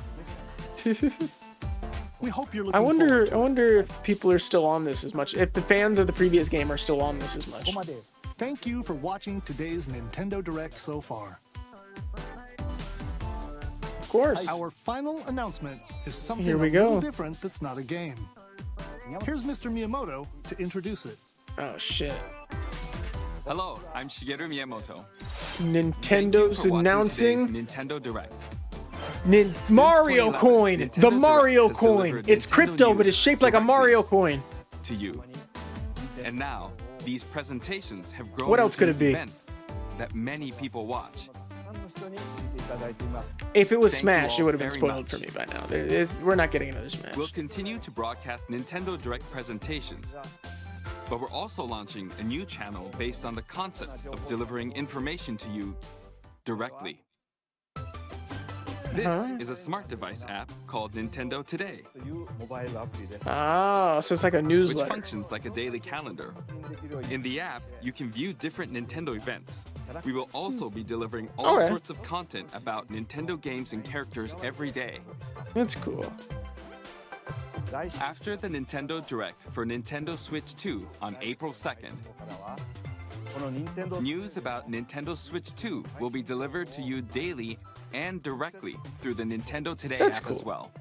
We hope you're looking I forward to wonder if people are still on this as much. If the fans of the previous game are still on this as much. Thank you for watching today's Nintendo Direct so far. Of course. Our final announcement is something Here we a little go. different that's not a game. Here's Mr. Miyamoto to introduce it. Oh shit. Hello, I'm Shigeru Miyamoto. Nintendo's announcing Nintendo Direct. Mario 2011, coin. Nintendo The Direct Mario has coin. delivered It's Nintendo crypto, but news it's shaped like a directly Mario coin. to you. And now, these presentations have grown What else into could it an be? event that many people watch. If it was Thank you Smash, all it would have been very spoiled much. for me by now. We're not getting another Smash. We'll continue to broadcast Nintendo Direct presentations, but we're also launching a new channel based on the concept of delivering information to you directly. This is a smart device app called Nintendo Today, Oh, so it's like a which newsletter. functions like a daily calendar. In the app, you can view different Nintendo events. We will also be delivering all Okay. sorts of content about Nintendo games and characters every day. That's cool. After the Nintendo Direct for Nintendo Switch 2 on April 2nd, news about Nintendo Switch 2 will be delivered to you daily and directly through the Nintendo Today That's app cool. as well.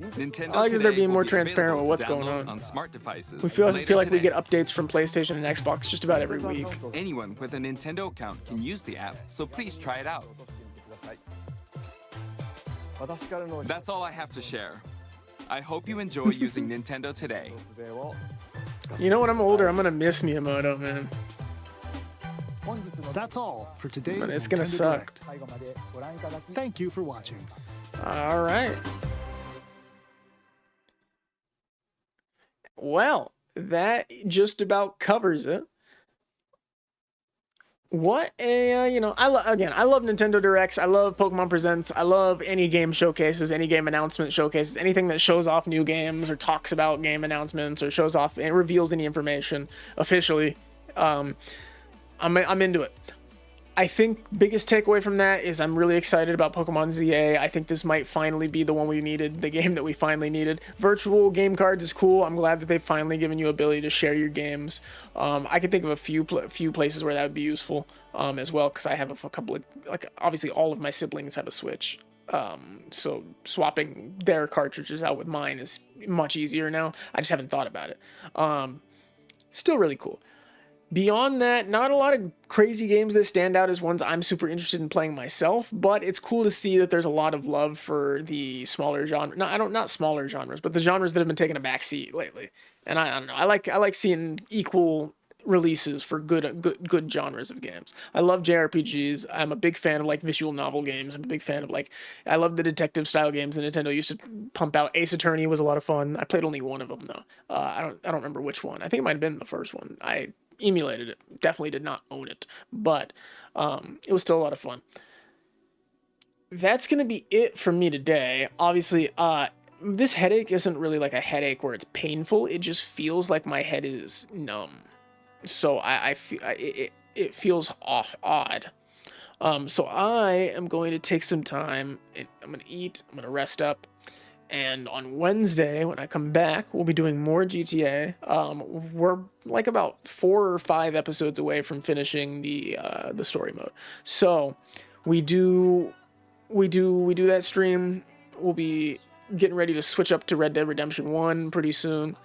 Nintendo I like that they're Today being will more be transparent available with to what's going download on. smart devices. We feel later like we today. get updates from PlayStation and Xbox just about every week. Anyone with a Nintendo account can use the app, so please try it out. That's all I have to share. I hope you enjoy using Nintendo Today. You know, when I'm older, I'm gonna miss Miyamoto, man. That's all for today's But it's gonna Nintendo suck. Direct. Thank you for watching. All right. Well, that just about covers it. What a, I love Nintendo Directs. I love Pokemon Presents. I love any game showcases, any game announcement showcases, anything that shows off new games or talks about game announcements or shows off and reveals any information officially. I'm into it. I think biggest takeaway from that is I'm really excited about Pokemon ZA. I think this might finally be the one we needed, the game that we finally needed. Virtual game cards is cool. I'm glad that they've finally given you ability to share your games. I can think of a few places where that would be useful as well, because I have a couple of, like, obviously all of my siblings have a Switch. So swapping their cartridges out with mine is much easier now. I just haven't thought about it. Still really cool. Beyond that, not a lot of crazy games that stand out as ones I'm super interested in playing myself, but it's cool to see that there's a lot of love for the smaller genre. Not smaller genres, but the genres that have been taking a backseat lately. And I don't know. I like seeing equal releases for good genres of games. I love JRPGs. I'm a big fan of like visual novel games. I'm a big fan of I love the detective style games that Nintendo used to pump out. Ace Attorney was a lot of fun. I played only one of them though. I don't remember which one. I think it might have been the first one. I emulated it. Definitely did not own it, but it was still a lot of fun. That's gonna be it for me today. Obviously, this headache isn't really like a headache where it's painful. It just feels like my head is numb. So I feel it feels odd. So I am going to take some time and I'm gonna eat. I'm gonna rest up. And on Wednesday, when I come back, we'll be doing more GTA. We're like about 4 or 5 episodes away from finishing the story mode. So we do that stream. We'll be getting ready to switch up to Red Dead Redemption 1 pretty soon.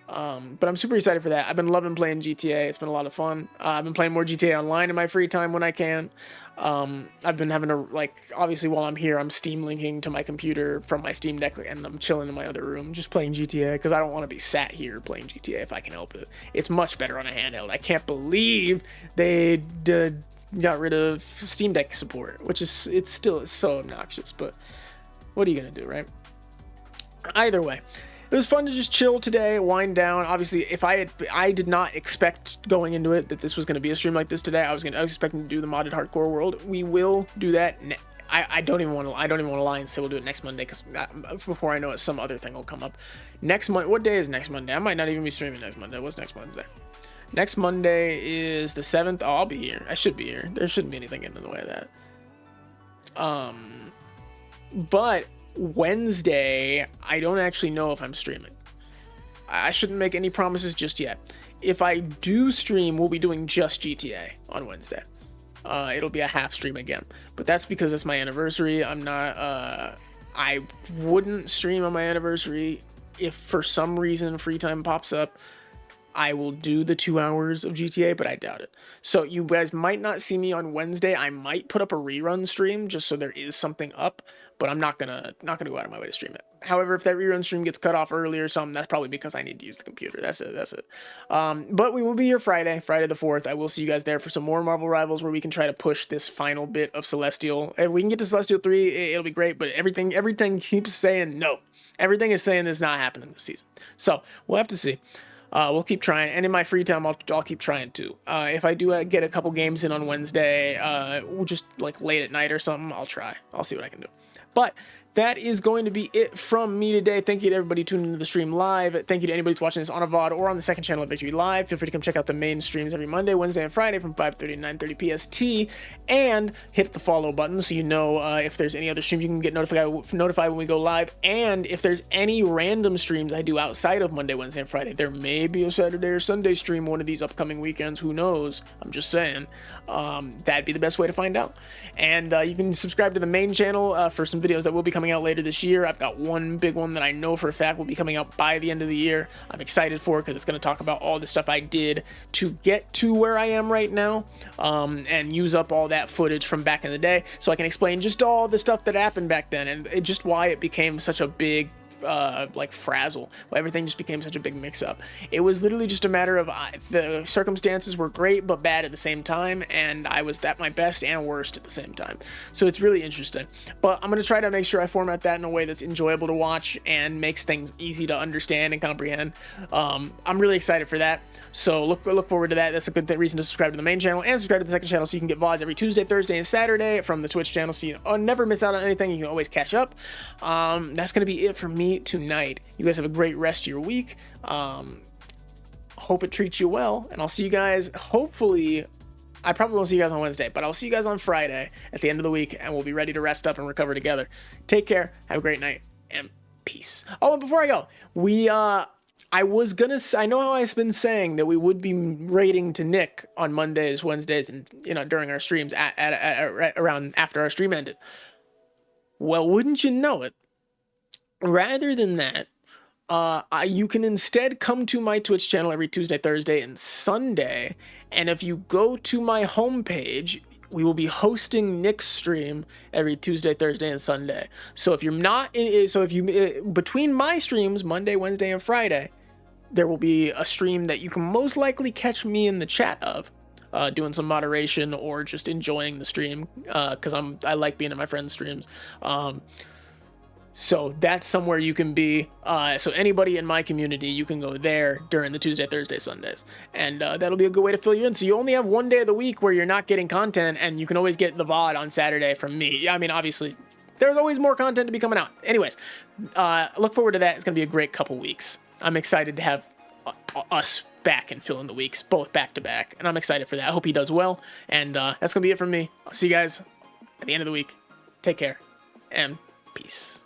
But I'm super excited for that. I've been loving playing GTA. It's been a lot of fun. I've been playing more GTA Online in my free time when I can. I've been having to, obviously while I'm here, I'm Steam linking to my computer from my Steam Deck, and I'm chilling in my other room just playing GTA, because I don't want to be sat here playing GTA if I can help it. It's much better on a handheld. I can't believe they got rid of Steam Deck support, which is, it's still so obnoxious, but what are you going to do, right? Either way. It was fun to just chill today, wind down. Obviously, I did not expect going into it that this was going to be a stream like this today. I was expecting to do the modded hardcore world. We will do that. I don't even want to lie and say we'll do it next Monday, because before I know it, some other thing will come up. Next Monday. What day is next Monday? I might not even be streaming next Monday. What's next Monday? Next Monday is the 7th. Oh, I'll be here. I should be here. There shouldn't be anything getting in the way of that. But Wednesday, I don't actually know if I'm streaming. I shouldn't make any promises just yet. If I do stream, we'll be doing just GTA on Wednesday. It'll be a half stream again, but that's because it's my anniversary. I'm not, I wouldn't stream on my anniversary if for some reason free time pops up. I will do the 2 hours of GTA, but I doubt it. So you guys might not see me on Wednesday. I might put up a rerun stream just so there is something up, but I'm not gonna go out of my way to stream it. However, if that rerun stream gets cut off early or something, that's probably because I need to use the computer. That's it. But we will be here Friday the 4th. I will see you guys there for some more Marvel Rivals where we can try to push this final bit of Celestial. If we can get to Celestial 3, it'll be great, but everything keeps saying no. Everything is saying this is not happening this season. So we'll have to see. We'll keep trying, and in my free time, I'll keep trying too. If I do get a couple games in on Wednesday, just like late at night or something, I'll try. I'll see what I can do. But that is going to be it from me today. Thank you to everybody tuning into the stream live. Thank you to anybody who's watching this on a VOD or on the second channel of Victory Live. Feel free to come check out the main streams every Monday, Wednesday, and Friday from 5:30 to 9:30 PST. And hit the follow button so you know if there's any other streams you can get notified when we go live. And if there's any random streams I do outside of Monday, Wednesday, and Friday, there may be a Saturday or Sunday stream one of these upcoming weekends. Who knows? I'm just saying. That'd be the best way to find out. And you can subscribe to the main channel for some videos that will be coming out later this year. I've got one big one that I know for a fact will be coming out by the end of the year. I'm excited for it because it's going to talk about all the stuff I did to get to where I am right now, and use up all that footage from back in the day so I can explain just all the stuff that happened back then and just why it became such a big like frazzle. Everything just became such a big mix-up. It was literally just a matter of the circumstances were great but bad at the same time, and I was at my best and worst at the same time. So it's really interesting. But I'm going to try to make sure I format that in a way that's enjoyable to watch and makes things easy to understand and comprehend. I'm really excited for that. So look forward to that. That's a good reason to subscribe to the main channel and subscribe to the second channel so you can get VODs every Tuesday, Thursday, and Saturday from the Twitch channel so you never miss out on anything. You can always catch up. That's going to be it for me tonight. You guys have a great rest of your week. Hope it treats you well, and I'll see you guys hopefully. I probably won't see you guys on Wednesday, but I'll see you guys on Friday at the end of the week, and we'll be ready to rest up and recover together. Take care, have a great night, and peace. Oh, and before I go, I know how I've been saying that we would be raiding to Nick on Mondays, Wednesdays, and during our streams around after our stream ended. Well, wouldn't you know it? Rather than that, you can instead come to my Twitch channel every Tuesday, Thursday, and Sunday. And if you go to my homepage, we will be hosting Nick's stream every Tuesday, Thursday, and Sunday. So if you're not between my streams, Monday, Wednesday, and Friday, there will be a stream that you can most likely catch me in the chat of, doing some moderation or just enjoying the stream, because I like being in my friends' streams. So that's somewhere you can be. So anybody in my community, you can go there during the Tuesday, Thursday, Sundays. And that'll be a good way to fill you in. So you only have one day of the week where you're not getting content, and you can always get the VOD on Saturday from me. I mean, obviously, there's always more content to be coming out. Anyways, look forward to that. It's going to be a great couple weeks. I'm excited to have us back and fill in the weeks, both back to back. And I'm excited for that. I hope he does well. And that's going to be it from me. I'll see you guys at the end of the week. Take care and peace.